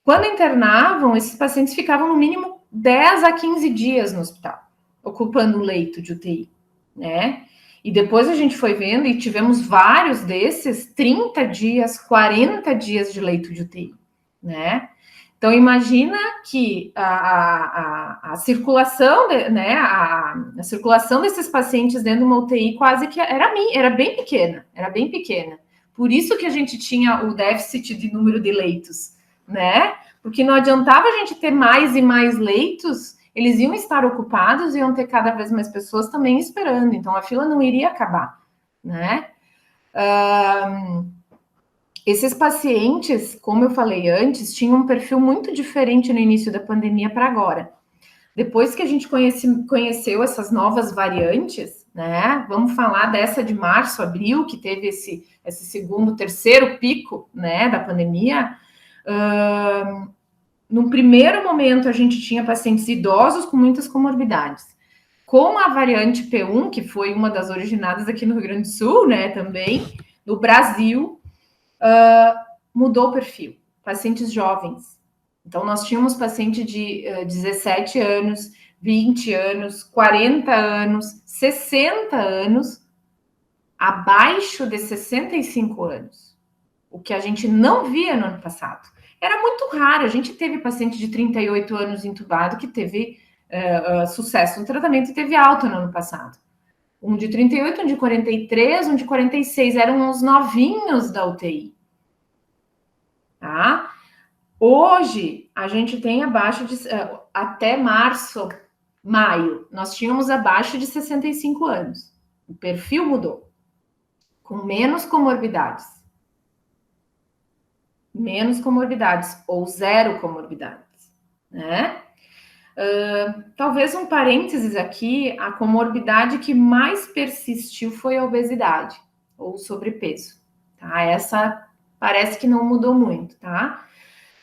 Quando internavam, esses pacientes ficavam no mínimo 10 a 15 dias no hospital, ocupando o leito de UTI, né? E depois a gente foi vendo e tivemos vários desses, 30 dias, 40 dias de leito de UTI, né? Então, imagina que a circulação, né, a circulação desses pacientes dentro de uma UTI quase que era bem pequena. Por isso que a gente tinha o déficit de número de leitos, né? Porque não adiantava a gente ter mais e mais leitos, eles iam estar ocupados, iam ter cada vez mais pessoas também esperando, então a fila não iria acabar, né? Esses pacientes, como eu falei antes, tinham um perfil muito diferente no início da pandemia para agora. Depois que a gente conheceu essas novas variantes, né? Vamos falar dessa de março, abril, que teve esse segundo, terceiro pico, né, da pandemia. No primeiro momento, a gente tinha pacientes idosos com muitas comorbidades. Com a variante P1, que foi uma das originadas aqui no Rio Grande do Sul, né, também, no Brasil, mudou o perfil. Pacientes jovens. Então, nós tínhamos paciente de 17 anos, 20 anos, 40 anos, 60 anos, abaixo de 65 anos. O que a gente não via no ano passado. Era muito raro. A gente teve paciente de 38 anos intubado que teve sucesso no tratamento e teve alta no ano passado. Um de 38, um de 43, um de 46. Eram os novinhos da UTI. Tá? Hoje, a gente tem abaixo de... até maio, nós tínhamos abaixo de 65 anos. O perfil mudou. Com menos comorbidades. Menos comorbidades, ou zero comorbidades, né? Talvez um parênteses aqui, a comorbidade que mais persistiu foi a obesidade, ou sobrepeso, tá? Essa parece que não mudou muito, tá?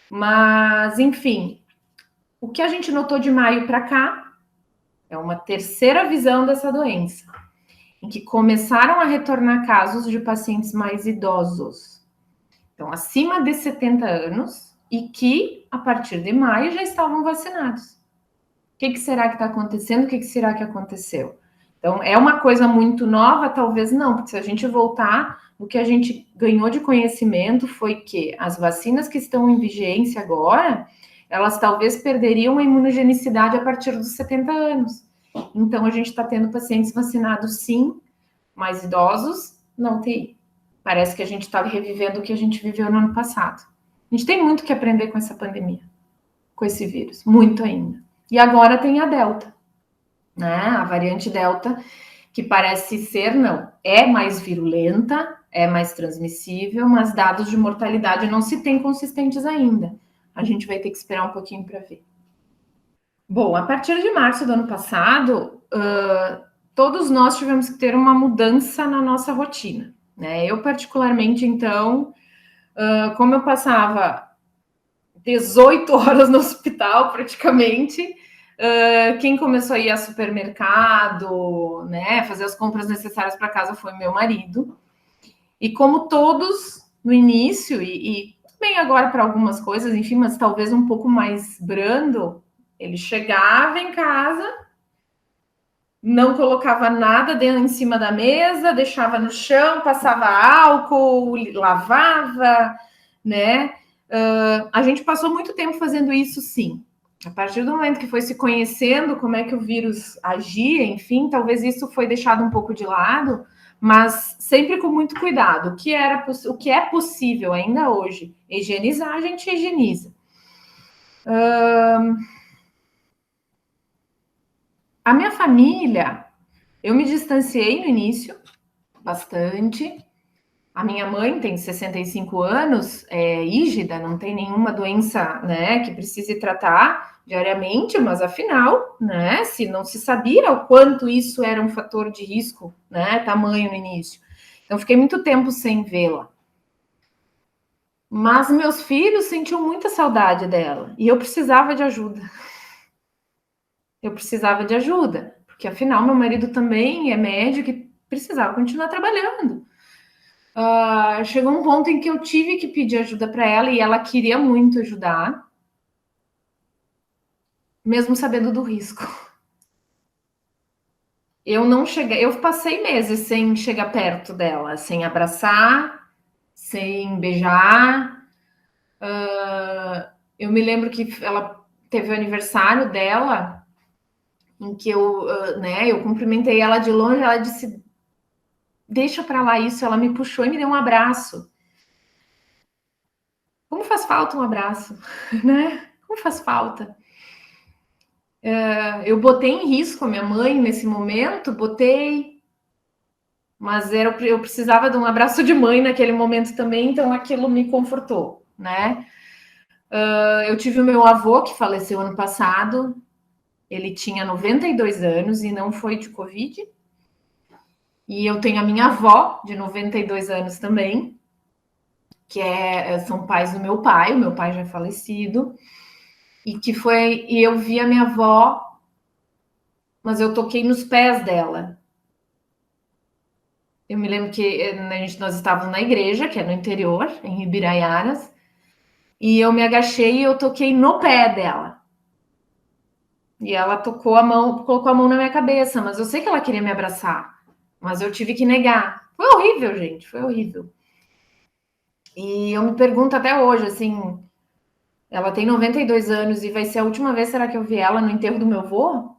Mas, enfim, o que a gente notou de maio para cá é uma terceira visão dessa doença, em que começaram a retornar casos de pacientes mais idosos, então acima de 70 anos, e que, a partir de maio, já estavam vacinados. que será que está acontecendo? O que será que aconteceu? Então, é uma coisa muito nova? Talvez não, porque se a gente voltar, o que a gente ganhou de conhecimento foi que as vacinas que estão em vigência agora, elas talvez perderiam a imunogenicidade a partir dos 70 anos. Então, a gente está tendo pacientes vacinados, sim, mais idosos, na UTI. Parece que a gente está revivendo o que a gente viveu no ano passado. A gente tem muito que aprender com essa pandemia, com esse vírus, muito ainda. E agora tem a Delta, né? A variante Delta, que parece ser, não, é mais virulenta, é mais transmissível, mas dados de mortalidade não se tem consistentes ainda. A gente vai ter que esperar um pouquinho para ver. Bom, a partir de março do ano passado, todos nós tivemos que ter uma mudança na nossa rotina, né? Eu, particularmente, então, como eu passava 18 horas no hospital, praticamente, quem começou a ir ao supermercado, né, fazer as compras necessárias para casa foi meu marido. E como todos no início, e também agora para algumas coisas, enfim, mas talvez um pouco mais brando, ele chegava em casa, não colocava nada dentro em cima da mesa, deixava no chão, passava álcool, lavava, né? A gente passou muito tempo fazendo isso, sim. A partir do momento que foi se conhecendo como é que o vírus agia, enfim, talvez isso foi deixado um pouco de lado, mas sempre com muito cuidado. O que é possível ainda hoje higienizar, a gente higieniza. A minha família, eu me distanciei no início, bastante. A minha mãe tem 65 anos, é rígida, não tem nenhuma doença, né, que precise tratar diariamente, mas afinal, né, se não se sabia o quanto isso era um fator de risco, né, tamanho no início. Então, fiquei muito tempo sem vê-la. Mas meus filhos sentiam muita saudade dela e eu precisava de ajuda. Eu precisava de ajuda, porque afinal meu marido também é médico e precisava continuar trabalhando. Chegou um ponto em que eu tive que pedir ajuda para ela e ela queria muito ajudar, mesmo sabendo do risco. Eu passei meses sem chegar perto dela, sem abraçar, sem beijar. Eu me lembro que ela teve o aniversário dela, em que eu cumprimentei ela de longe, ela disse, deixa para lá isso, ela me puxou e me deu um abraço. Como faz falta um abraço, né? Como faz falta? Eu botei em risco a minha mãe nesse momento, mas eu precisava de um abraço de mãe naquele momento também, então aquilo me confortou, né? Eu tive o meu avô que faleceu ano passado, ele tinha 92 anos e não foi de Covid. E eu tenho a minha avó, de 92 anos também, que são pais do meu pai, o meu pai já é falecido, e eu vi a minha avó, mas eu toquei nos pés dela. Eu me lembro que nós estávamos na igreja, que é no interior, em Ibiraiaras, e eu me agachei e eu toquei no pé dela. E ela colocou a mão na minha cabeça, mas eu sei que ela queria me abraçar, mas eu tive que negar. Foi horrível, gente, foi horrível. E eu me pergunto até hoje, assim, ela tem 92 anos e vai ser a última vez, será que eu vi ela no enterro do meu avô?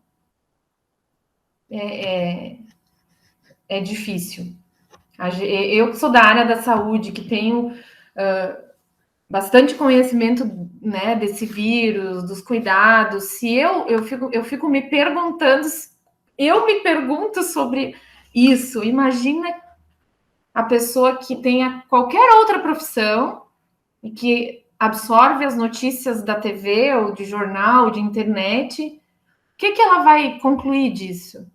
É difícil. Eu que sou da área da saúde, que tenho bastante conhecimento, né, desse vírus, dos cuidados, se eu fico me perguntando, eu me pergunto sobre isso. Imagina a pessoa que tenha qualquer outra profissão e que absorve as notícias da TV ou de jornal, de internet, o que ela vai concluir disso?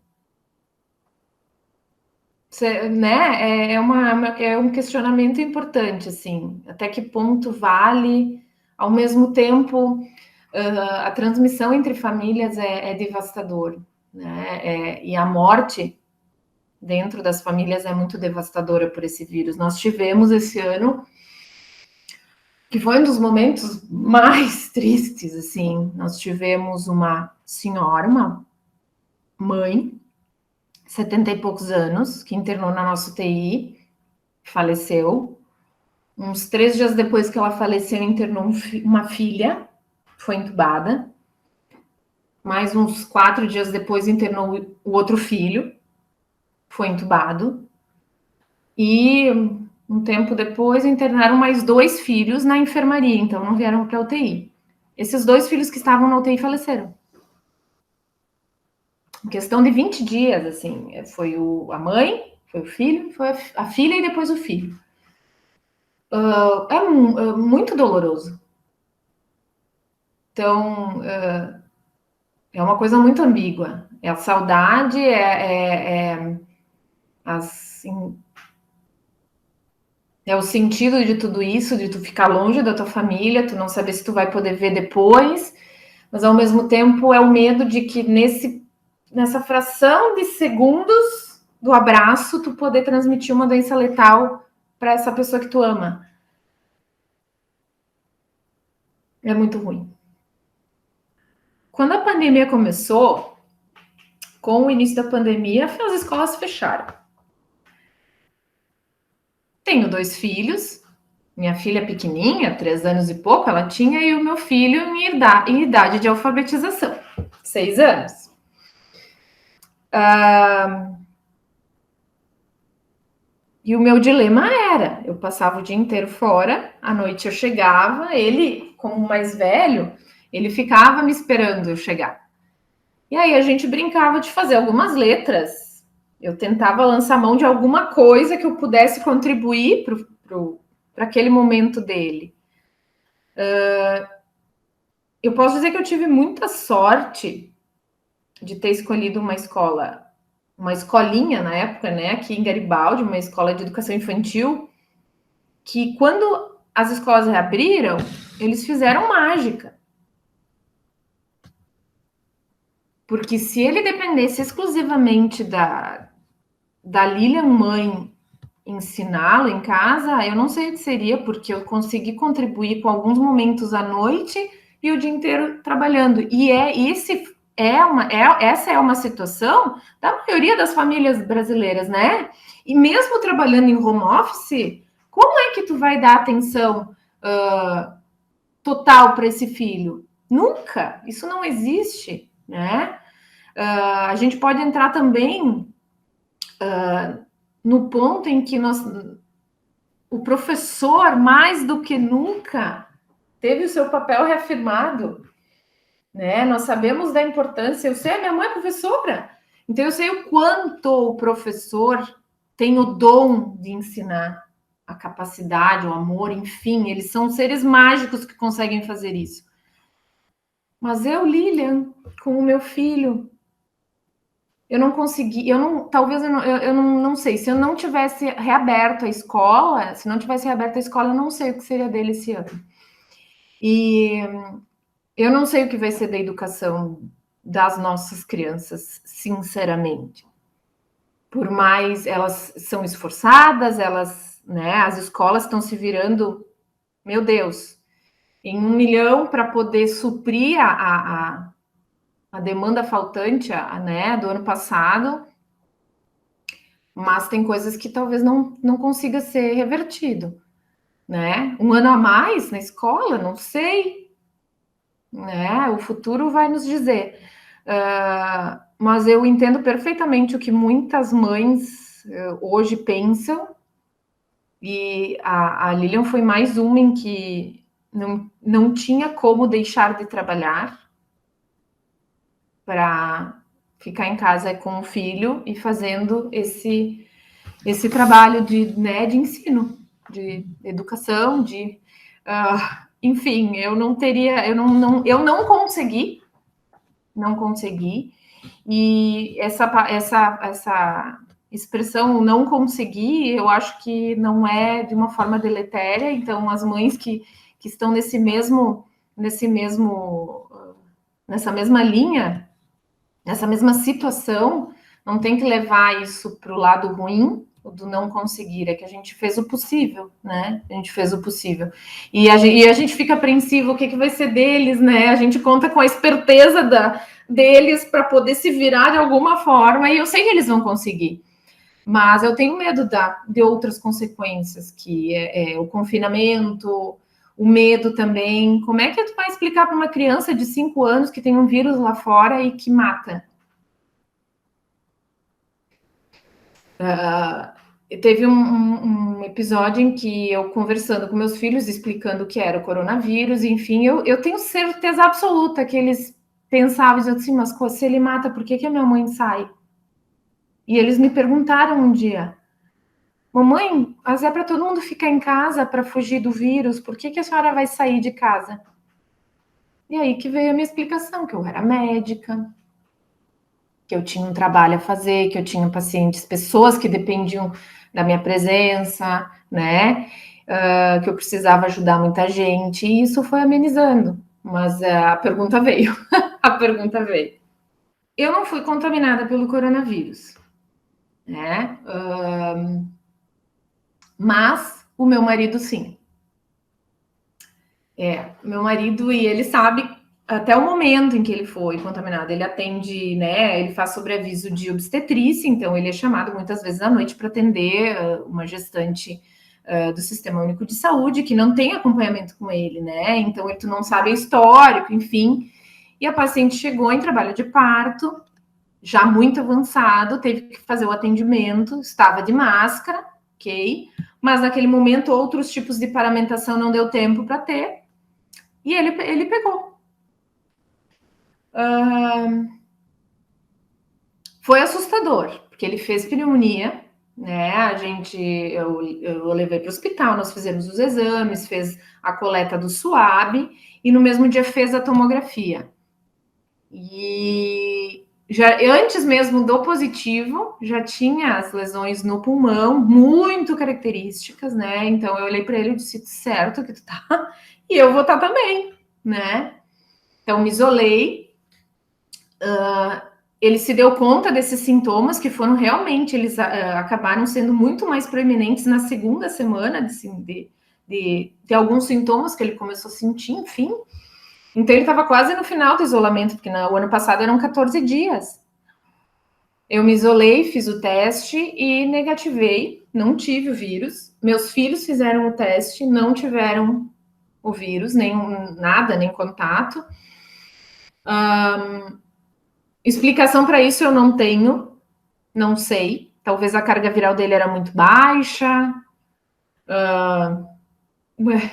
Né? É um questionamento importante, assim, até que ponto vale, ao mesmo tempo, a transmissão entre famílias é devastador, né? E a morte dentro das famílias é muito devastadora por esse vírus. Nós tivemos esse ano, que foi um dos momentos mais tristes, assim, nós tivemos uma senhora, uma mãe, 70 e poucos anos, que internou na nossa UTI, faleceu. Uns 3 dias depois que ela faleceu, internou uma filha, foi entubada. Mais uns 4 dias depois, internou o outro filho, foi entubado. E um tempo depois, internaram mais 2 filhos na enfermaria, então não vieram para a UTI. Esses 2 filhos que estavam na UTI faleceram. Em questão de 20 dias, assim, foi a mãe, foi o filho, foi a filha e depois o filho. É muito doloroso. Então, é uma coisa muito ambígua. É a saudade, assim, é o sentido de tudo isso, de tu ficar longe da tua família, tu não saber se tu vai poder ver depois, mas ao mesmo tempo é o medo de que nessa fração de segundos do abraço, tu poder transmitir uma doença letal para essa pessoa que tu ama. É muito ruim. Quando a pandemia começou, com o início da pandemia, as escolas fecharam. Tenho 2 filhos, minha filha pequenininha, 3 anos e pouco, ela tinha, e o meu filho em idade de alfabetização, 6 anos. E o meu dilema era, eu passava o dia inteiro fora, à noite eu chegava, ele, como mais velho, ele ficava me esperando eu chegar. E aí a gente brincava de fazer algumas letras. Eu tentava lançar mão de alguma coisa que eu pudesse contribuir para aquele momento dele. Eu posso dizer que eu tive muita sorte de ter escolhido uma escolinha na época, né, aqui em Garibaldi, uma escola de educação infantil, que quando as escolas reabriram, eles fizeram mágica. Porque se ele dependesse exclusivamente da Lilian mãe ensiná-lo em casa, eu não sei o que seria, porque eu consegui contribuir com alguns momentos à noite e o dia inteiro trabalhando. E essa é uma situação da maioria das famílias brasileiras, né? E mesmo trabalhando em home office, como é que tu vai dar atenção total para esse filho? Nunca, isso não existe, né? A gente pode entrar também no ponto em que o professor, mais do que nunca, teve o seu papel reafirmado, né? Nós sabemos da importância. Eu sei, a minha mãe é professora, então eu sei o quanto o professor tem o dom de ensinar, a capacidade, o amor, enfim, eles são seres mágicos que conseguem fazer isso. Mas eu, Lilian, com o meu filho, eu não consegui, talvez eu não sei, se eu não tivesse reaberto a escola, eu não sei o que seria dele esse ano. E eu não sei o que vai ser da educação das nossas crianças, sinceramente. Por mais elas são esforçadas, né, as escolas estão se virando, meu Deus, em 1 milhão para poder suprir a demanda faltante, né, do ano passado, mas tem coisas que talvez não consiga ser revertido, né? 1 ano a mais na escola, não sei, né? O futuro vai nos dizer. Mas eu entendo perfeitamente o que muitas mães hoje pensam, e a Lilian foi mais uma em que não tinha como deixar de trabalhar para ficar em casa com o filho e fazendo esse trabalho de ensino, de educação, enfim, eu não consegui, e essa expressão não conseguir, eu acho que não é de uma forma deletéria. Então as mães que estão nessa mesma linha, nessa mesma situação, não tem que levar isso para o lado ruim, o do não conseguir, é que a gente fez o possível, né? A gente fez o possível. E a gente fica apreensivo, o que vai ser deles, né? A gente conta com a esperteza deles para poder se virar de alguma forma, e eu sei que eles vão conseguir. Mas eu tenho medo de outras consequências, que é o confinamento, o medo também. Como é que tu vai explicar para uma criança de 5 anos que tem um vírus lá fora e que mata? Teve um episódio em que eu conversando com meus filhos, explicando o que era o coronavírus, enfim, eu tenho certeza absoluta que eles pensavam assim, mas se ele mata, por que a minha mãe sai? E eles me perguntaram um dia, mamãe, mas é para todo mundo ficar em casa para fugir do vírus, por que a senhora vai sair de casa? E aí que veio a minha explicação, que eu era médica, que eu tinha um trabalho a fazer, que eu tinha pacientes, pessoas que dependiam da minha presença, né? Que eu precisava ajudar muita gente, e isso foi amenizando. Mas a pergunta veio. A pergunta veio. Eu não fui contaminada pelo coronavírus, né? Mas o meu marido sim. Meu marido, e ele sabe até o momento em que ele foi contaminado. Ele atende, né? Ele faz sobreaviso de obstetrícia, então ele é chamado muitas vezes à noite para atender uma gestante do Sistema Único de Saúde que não tem acompanhamento com ele, né? Então tu não sabe o histórico, enfim. E a paciente chegou em trabalho de parto, já muito avançado, teve que fazer o atendimento, estava de máscara, ok? Mas naquele momento outros tipos de paramentação não deu tempo para ter. E ele pegou. Foi assustador, porque ele fez pneumonia, né? Eu levei para o hospital, nós fizemos os exames, fez a coleta do SUAB e no mesmo dia fez a tomografia. E já antes mesmo do positivo, já tinha as lesões no pulmão, muito características, né? Então eu olhei para ele e disse: certo que tu tá, e eu vou estar também, né? Então me isolei. Ele se deu conta desses sintomas que foram realmente, eles acabaram sendo muito mais proeminentes na segunda semana de alguns sintomas que ele começou a sentir, enfim. Então ele estava quase no final do isolamento, porque no ano passado eram 14 dias. Eu me isolei, fiz o teste e negativei, não tive o vírus. Meus filhos fizeram o teste, não tiveram o vírus, nem nada, nem contato. Explicação para isso eu não tenho, não sei. Talvez a carga viral dele era muito baixa.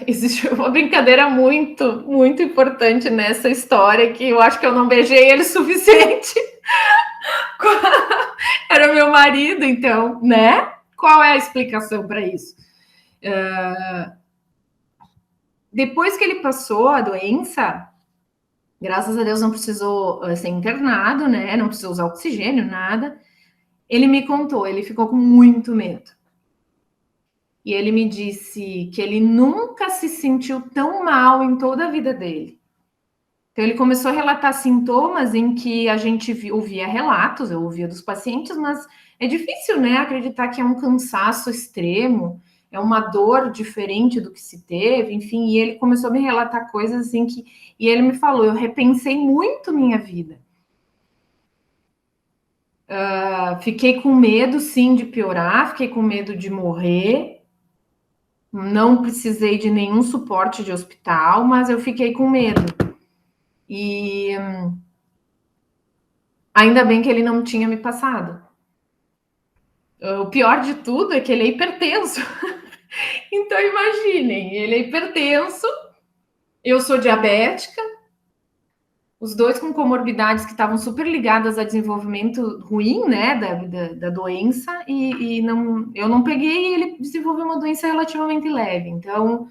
Existe uma brincadeira muito, muito importante nessa história que eu acho que eu não beijei ele o suficiente. Era meu marido, então, né? Qual é a explicação para isso? Depois que ele passou a doença, graças a Deus não precisou ser internado, né? Não precisou usar oxigênio, nada. Ele me contou, ele ficou com muito medo. E ele me disse que ele nunca se sentiu tão mal em toda a vida dele. Então, ele começou a relatar sintomas em que a gente ouvia relatos, eu ouvia dos pacientes, mas é difícil, né, acreditar que é um cansaço extremo, é uma dor diferente do que se teve, enfim, e ele começou a me relatar coisas assim que... E ele me falou, eu repensei muito minha vida. Fiquei com medo, sim, de piorar, fiquei com medo de morrer, não precisei de nenhum suporte de hospital, mas eu fiquei com medo. E ainda bem que ele não tinha me passado. O pior de tudo é que ele é hipertenso. Então, imaginem, ele é hipertenso, eu sou diabética, os dois com comorbidades que estavam super ligadas a desenvolvimento ruim, né, da doença, e não, eu não peguei e ele desenvolveu uma doença relativamente leve. Então,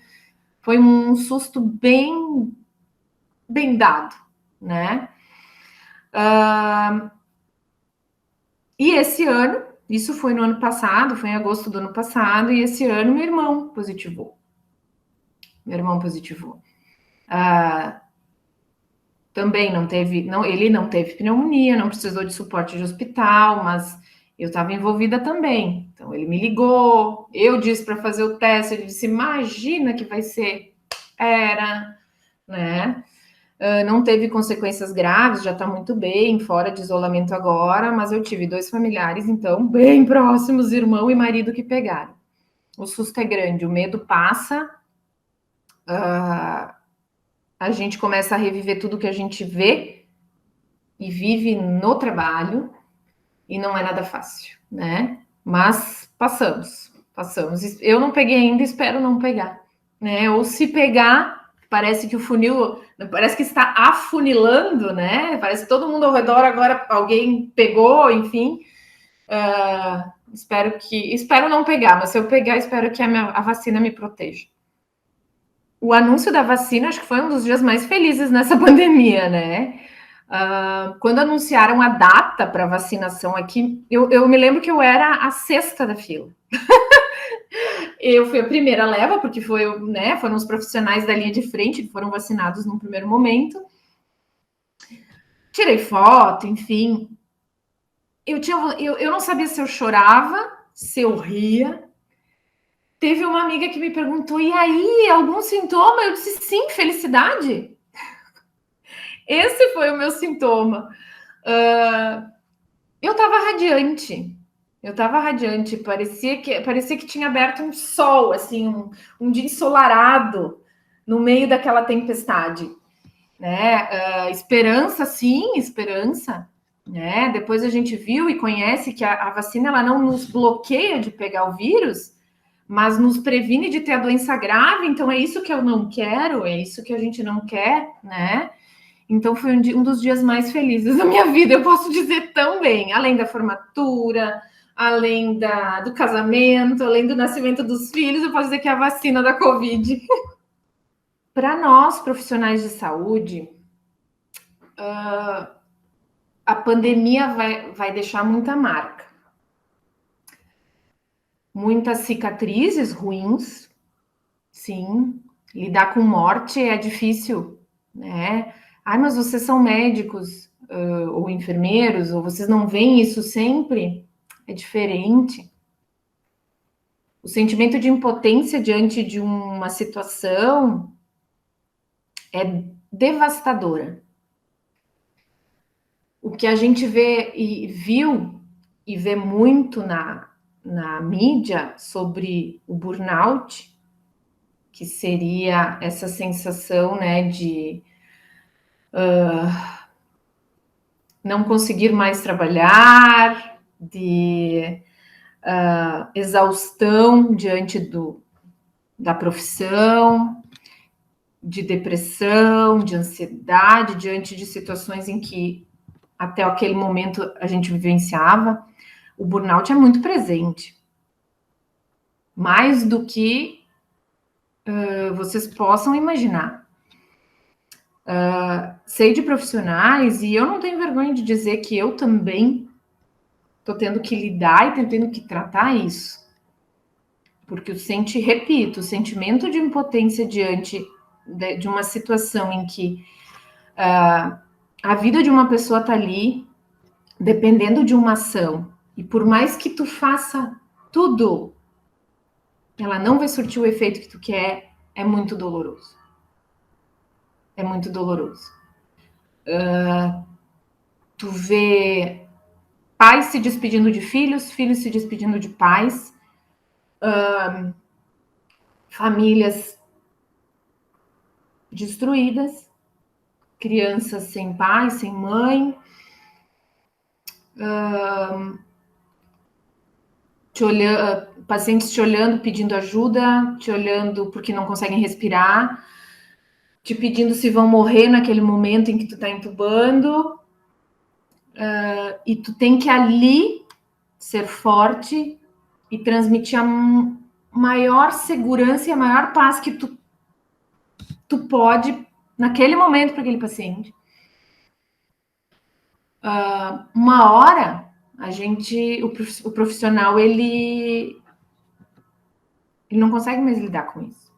foi um susto bem dado, né? E esse ano, isso foi no ano passado, foi em agosto do ano passado, e esse ano meu irmão positivou. Também não teve, ele não teve pneumonia, não precisou de suporte de hospital, mas Eu estava envolvida também. Então, ele me ligou, eu disse para fazer o teste, ele disse, imagina que vai ser. Era, né? Não teve consequências graves, já está muito bem, fora de isolamento agora, mas eu tive 2 familiares, então, bem próximos, irmão e marido, que pegaram. O susto é grande, o medo passa, a gente começa a reviver tudo que a gente vê e vive no trabalho, e não é nada fácil, né? Mas passamos. Eu não peguei ainda, espero não pegar, né? Ou se pegar, parece que o funil, parece que está afunilando, né? Parece que todo mundo ao redor agora alguém pegou, enfim. Espero não pegar, mas se eu pegar, espero que a vacina me proteja. O anúncio da vacina, acho que foi um dos dias mais felizes nessa pandemia, né? Quando anunciaram a data para vacinação aqui, eu me lembro que eu era a sexta da fila. Eu fui a primeira leva, porque foram os profissionais da linha de frente que foram vacinados no primeiro momento. Tirei foto, enfim. Eu não sabia se eu chorava, se eu ria. Teve uma amiga que me perguntou, e aí, algum sintoma? Eu disse, sim, felicidade. Esse foi o meu sintoma. Eu estava radiante. Parecia que tinha aberto um sol, assim, um dia ensolarado no meio daquela tempestade, né? Esperança, sim, esperança, né? Depois a gente viu e conhece que a vacina ela não nos bloqueia de pegar o vírus, mas nos previne de ter a doença grave. Então é isso que eu não quero, é isso que a gente não quer, né? Então foi um dos dias mais felizes da minha vida, eu posso dizer também, além da formatura, além do casamento, além do nascimento dos filhos, eu posso dizer que é a vacina da Covid. Para nós, profissionais de saúde, a pandemia vai deixar muita marca. Muitas cicatrizes ruins, sim. Lidar com morte é difícil, né? Ai, mas vocês são médicos, ou enfermeiros, ou vocês não veem isso sempre? É diferente. O sentimento de impotência diante de uma situação é devastadora. O que a gente vê e viu e vê muito na mídia sobre o burnout, que seria essa sensação, né, de não conseguir mais trabalhar, de exaustão diante da profissão, de depressão, de ansiedade, diante de situações em que até aquele momento a gente vivenciava. O burnout é muito presente. Mais do que vocês possam imaginar. Sei de profissionais, e eu não tenho vergonha de dizer que eu também estou tendo que lidar e tendo que tratar isso. Porque repito, o sentimento de impotência diante de uma situação em que a vida de uma pessoa está ali, dependendo de uma ação, e por mais que tu faça tudo, ela não vai surtir o efeito que tu quer, é muito doloroso. É muito doloroso. Tu vê pais se despedindo de filhos, filhos se despedindo de pais, famílias destruídas, crianças sem pai, sem mãe, pacientes te olhando, pedindo ajuda, te olhando porque não conseguem respirar, te pedindo se vão morrer naquele momento em que tu tá entubando, e tu tem que ali ser forte e transmitir a maior segurança e a maior paz que tu pode naquele momento para aquele paciente. Uma hora o profissional ele não consegue mais lidar com isso.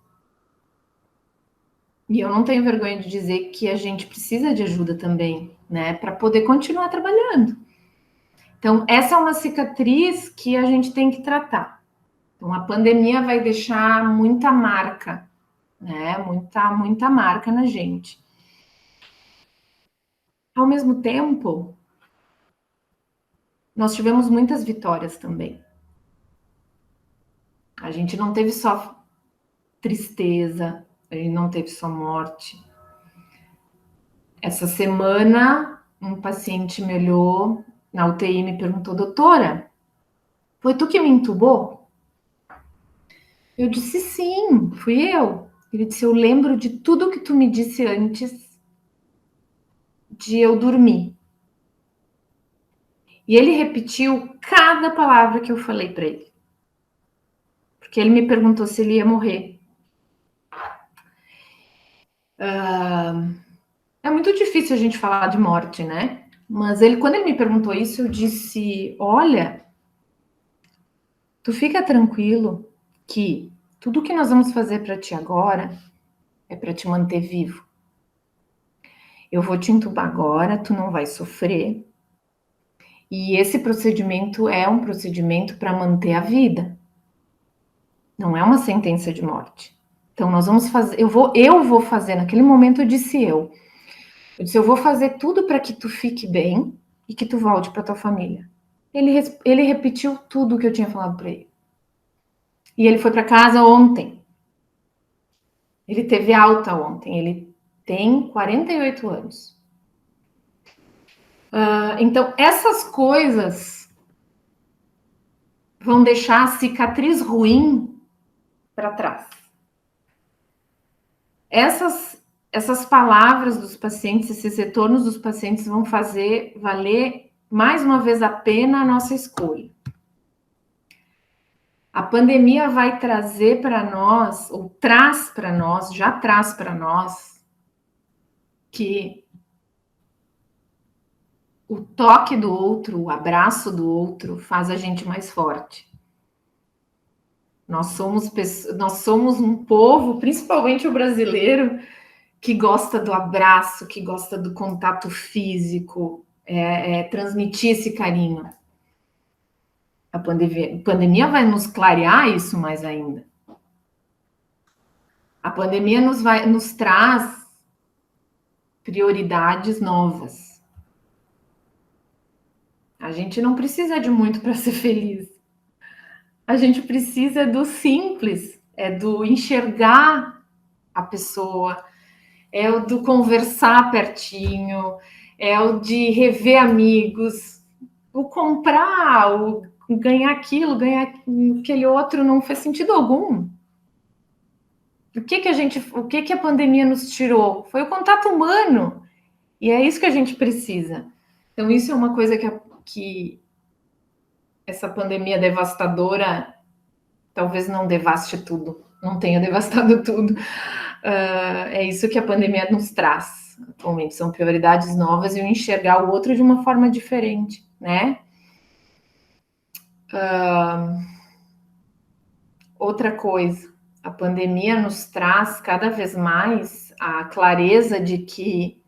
E eu não tenho vergonha de dizer que a gente precisa de ajuda também, né, para poder continuar trabalhando. Então, essa é uma cicatriz que a gente tem que tratar. Então, a pandemia vai deixar muita marca, né? Muita marca na gente. Ao mesmo tempo, nós tivemos muitas vitórias também. A gente não teve só tristeza, a gente não teve só morte. Essa semana, um paciente me olhou na UTI e me perguntou: doutora, foi tu que me entubou? Eu disse: sim, fui eu. Ele disse: eu lembro de tudo que tu me disse antes de eu dormir. E ele repetiu cada palavra que eu falei para ele. Porque ele me perguntou se ele ia morrer. É muito difícil a gente falar de morte, né? Mas quando ele me perguntou isso, eu disse: olha, tu fica tranquilo que tudo que nós vamos fazer para ti agora é para te manter vivo. Eu vou te entubar agora, tu não vai sofrer. E esse procedimento é um procedimento para manter a vida. Não é uma sentença de morte. Então nós vamos fazer, eu vou fazer, naquele momento eu disse: eu disse: eu vou fazer tudo para que tu fique bem e que tu volte para tua família. Ele repetiu tudo o que eu tinha falado para ele. E ele foi para casa ontem. Ele teve alta ontem. Ele tem 48 anos. Então, essas coisas vão deixar a cicatriz ruim para trás. Essas palavras dos pacientes, esses retornos dos pacientes vão fazer valer mais uma vez a pena a nossa escolha. A pandemia vai trazer para nós, ou traz para nós, já traz para nós, que o toque do outro, o abraço do outro, faz a gente mais forte. Nós somos um povo, principalmente o brasileiro, que gosta do abraço, que gosta do contato físico, transmitir esse carinho. A pandemia vai nos clarear isso mais ainda. A pandemia nos traz prioridades novas. A gente não precisa de muito para ser feliz. A gente precisa do simples, do enxergar a pessoa, o do conversar pertinho, o de rever amigos, o comprar, o ganhar aquilo, ganhar aquele outro não faz sentido algum. O que a pandemia nos tirou? Foi o contato humano. E é isso que a gente precisa. Então, isso é uma coisa que essa pandemia devastadora talvez não devaste tudo, não tenha devastado tudo. É isso que a pandemia nos traz atualmente, são prioridades novas e o enxergar o outro de uma forma diferente, né? Outra coisa, a pandemia nos traz cada vez mais a clareza de que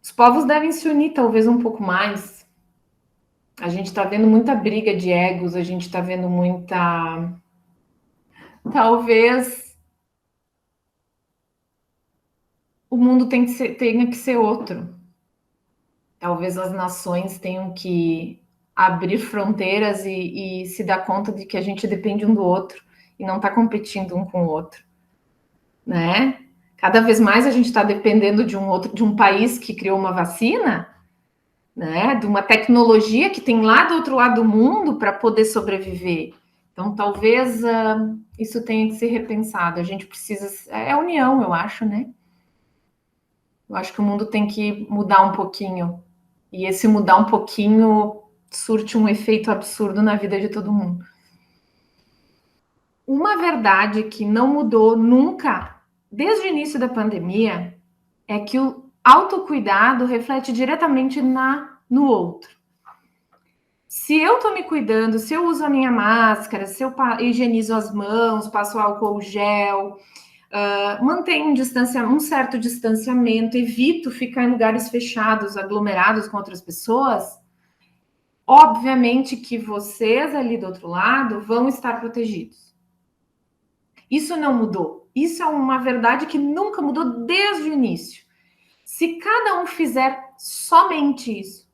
os povos devem se unir talvez um pouco mais. A gente está vendo muita briga de egos, a gente está vendo muita. Talvez o mundo tenha que ser outro. Talvez as nações tenham que abrir fronteiras e se dar conta de que a gente depende um do outro e não está competindo um com o outro, né? Cada vez mais a gente está dependendo de um país que criou uma vacina, né? De uma tecnologia que tem lá do outro lado do mundo para poder sobreviver. Então, talvez isso tenha que ser repensado. A gente precisa. É a união, eu acho, né? Eu acho que o mundo tem que mudar um pouquinho. E esse mudar um pouquinho surte um efeito absurdo na vida de todo mundo. Uma verdade que não mudou nunca, desde o início da pandemia, é que o autocuidado reflete diretamente no outro. Se eu estou me cuidando, se eu uso a minha máscara, se eu higienizo as mãos, passo álcool gel, Mantenho um certo distanciamento, evito ficar em lugares fechados, aglomerados com outras pessoas, obviamente que vocês ali do outro lado vão estar protegidos. Isso não mudou. Isso é uma verdade que nunca mudou desde o início. Se cada um fizer somente isso,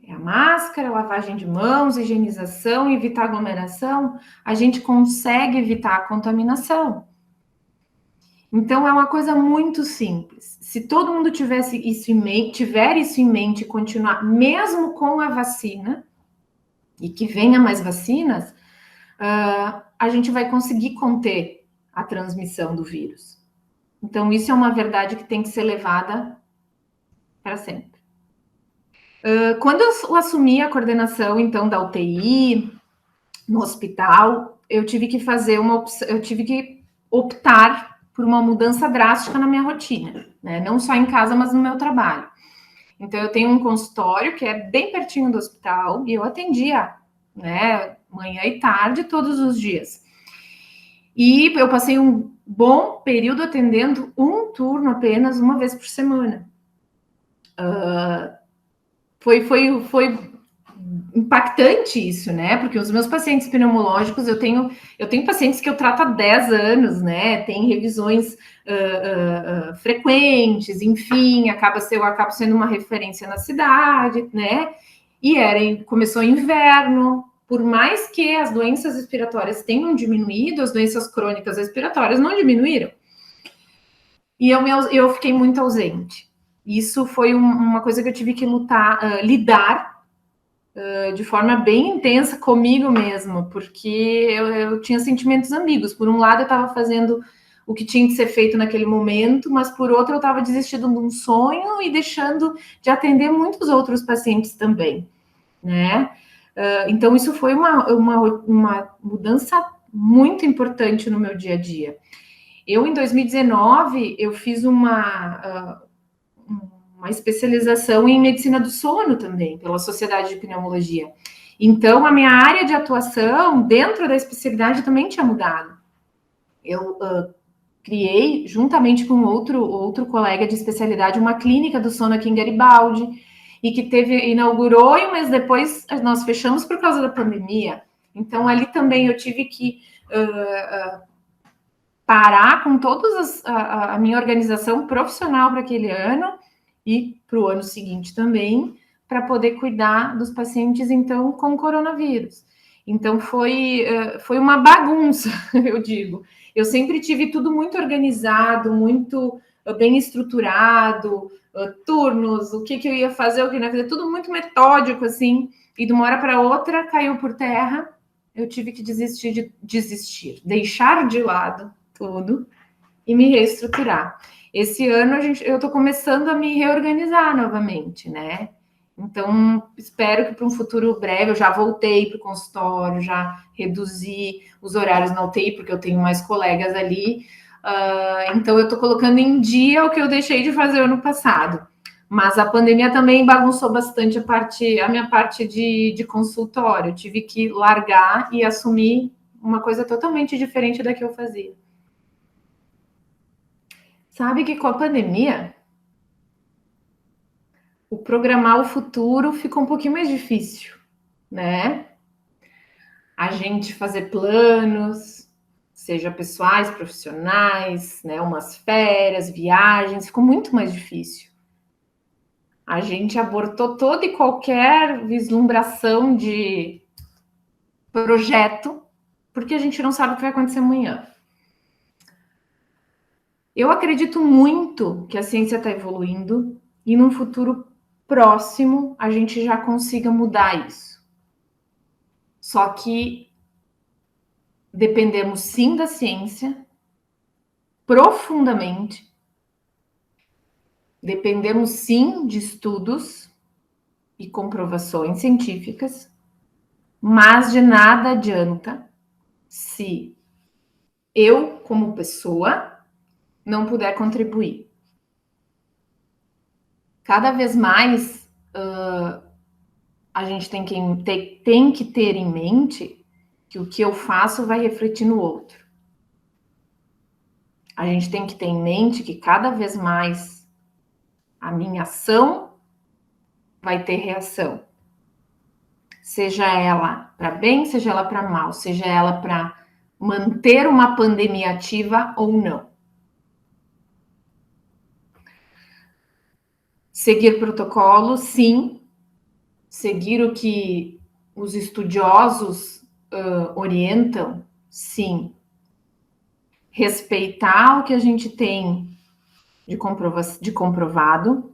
a máscara, a lavagem de mãos, a higienização, evitar aglomeração, a gente consegue evitar a contaminação. Então, é uma coisa muito simples. Se todo mundo tiver isso em mente e continuar, mesmo com a vacina, e que venha mais vacinas, a gente vai conseguir conter a transmissão do vírus. Então, isso é uma verdade que tem que ser levada para sempre. Quando eu assumi a coordenação, então, da UTI, no hospital, eu tive que optar por uma mudança drástica na minha rotina, né? Não só em casa, mas no meu trabalho. Então, eu tenho um consultório que é bem pertinho do hospital e eu atendia, né, manhã e tarde, todos os dias. E eu passei um bom período atendendo um turno apenas, uma vez por semana. Foi impactante isso, né? Porque os meus pacientes pneumológicos, eu tenho pacientes que eu trato há 10 anos, né? Tem revisões frequentes, enfim, eu acabo sendo uma referência na cidade, né? E começou inverno, por mais que as doenças respiratórias tenham diminuído, as doenças crônicas respiratórias não diminuíram. E eu fiquei muito ausente. Isso foi uma coisa que eu tive que lidar de forma bem intensa comigo mesma, porque eu tinha sentimentos ambíguos. Por um lado, eu estava fazendo o que tinha que ser feito naquele momento, mas por outro, eu estava desistindo de um sonho e deixando de atender muitos outros pacientes também, né? Então, isso foi uma mudança muito importante no meu dia a dia. Em 2019, eu fiz uma especialização em medicina do sono também, pela Sociedade de Pneumologia. Então, a minha área de atuação dentro da especialidade também tinha mudado. Eu criei, juntamente com outro colega de especialidade, uma clínica do sono aqui em Garibaldi, e que inaugurou, e um mês depois nós fechamos por causa da pandemia. Então, ali também eu tive que parar com toda a minha organização profissional para aquele ano, e para o ano seguinte também, para poder cuidar dos pacientes, então, com coronavírus. Então, foi uma bagunça, eu digo. Eu sempre tive tudo muito organizado, muito bem estruturado, turnos, o que eu ia fazer, o que não ia fazer, tudo muito metódico, assim, e de uma hora para outra caiu por terra, eu tive que desistir, deixar de lado tudo e me reestruturar. Esse ano eu estou começando a me reorganizar novamente, né? Então, espero que para um futuro breve, eu já voltei para o consultório, já reduzi os horários na UTI, porque eu tenho mais colegas ali. Então, eu estou colocando em dia o que eu deixei de fazer ano passado. Mas a pandemia também bagunçou bastante a minha parte de consultório. Eu tive que largar e assumir uma coisa totalmente diferente da que eu fazia. Sabe que com a pandemia, o programar o futuro ficou um pouquinho mais difícil, né? A gente fazer planos, seja pessoais, profissionais, né? Umas férias, viagens, ficou muito mais difícil. A gente abortou toda e qualquer vislumbração de projeto, porque a gente não sabe o que vai acontecer amanhã. Eu acredito muito que a ciência está evoluindo e num futuro próximo a gente já consiga mudar isso. Só que dependemos sim da ciência, profundamente. Dependemos sim de estudos e comprovações científicas, mas de nada adianta se eu, como pessoa, não puder contribuir. Cada vez mais a gente tem que ter em mente que o que eu faço vai refletir no outro. A gente tem que ter em mente que cada vez mais a minha ação vai ter reação. Seja ela para bem, seja ela para mal, seja ela para manter uma pandemia ativa ou não. Seguir protocolo, sim. Seguir o que os estudiosos orientam, sim. Respeitar o que a gente tem de comprovado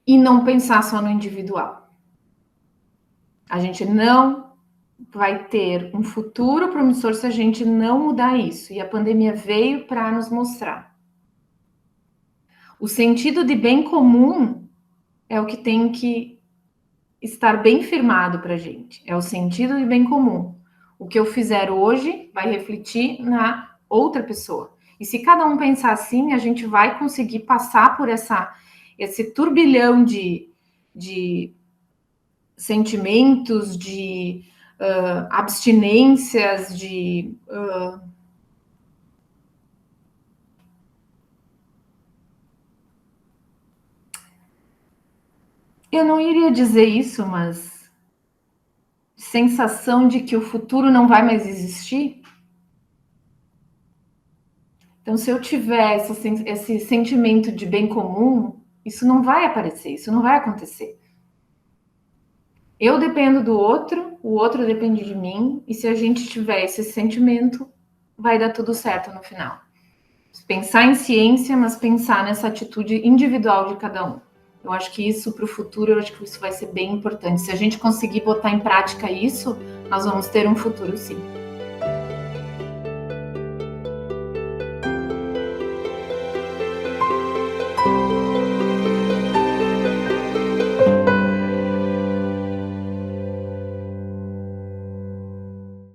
e não pensar só no individual. A gente não vai ter um futuro promissor se a gente não mudar isso. E a pandemia veio para nos mostrar. O sentido de bem comum é o que tem que estar bem firmado para a gente. É o sentido de bem comum. O que eu fizer hoje vai refletir na outra pessoa. E se cada um pensar assim, a gente vai conseguir passar por esse turbilhão de sentimentos, de abstinências, de eu não iria dizer isso, mas sensação de que o futuro não vai mais existir. Então, se eu tiver esse sentimento de bem comum, isso não vai aparecer, isso não vai acontecer. Eu dependo do outro, o outro depende de mim, e se a gente tiver esse sentimento, vai dar tudo certo no final. Pensar em ciência, mas pensar nessa atitude individual de cada um. Eu acho que isso para o futuro, eu acho que isso vai ser bem importante. Se a gente conseguir botar em prática isso, nós vamos ter um futuro sim.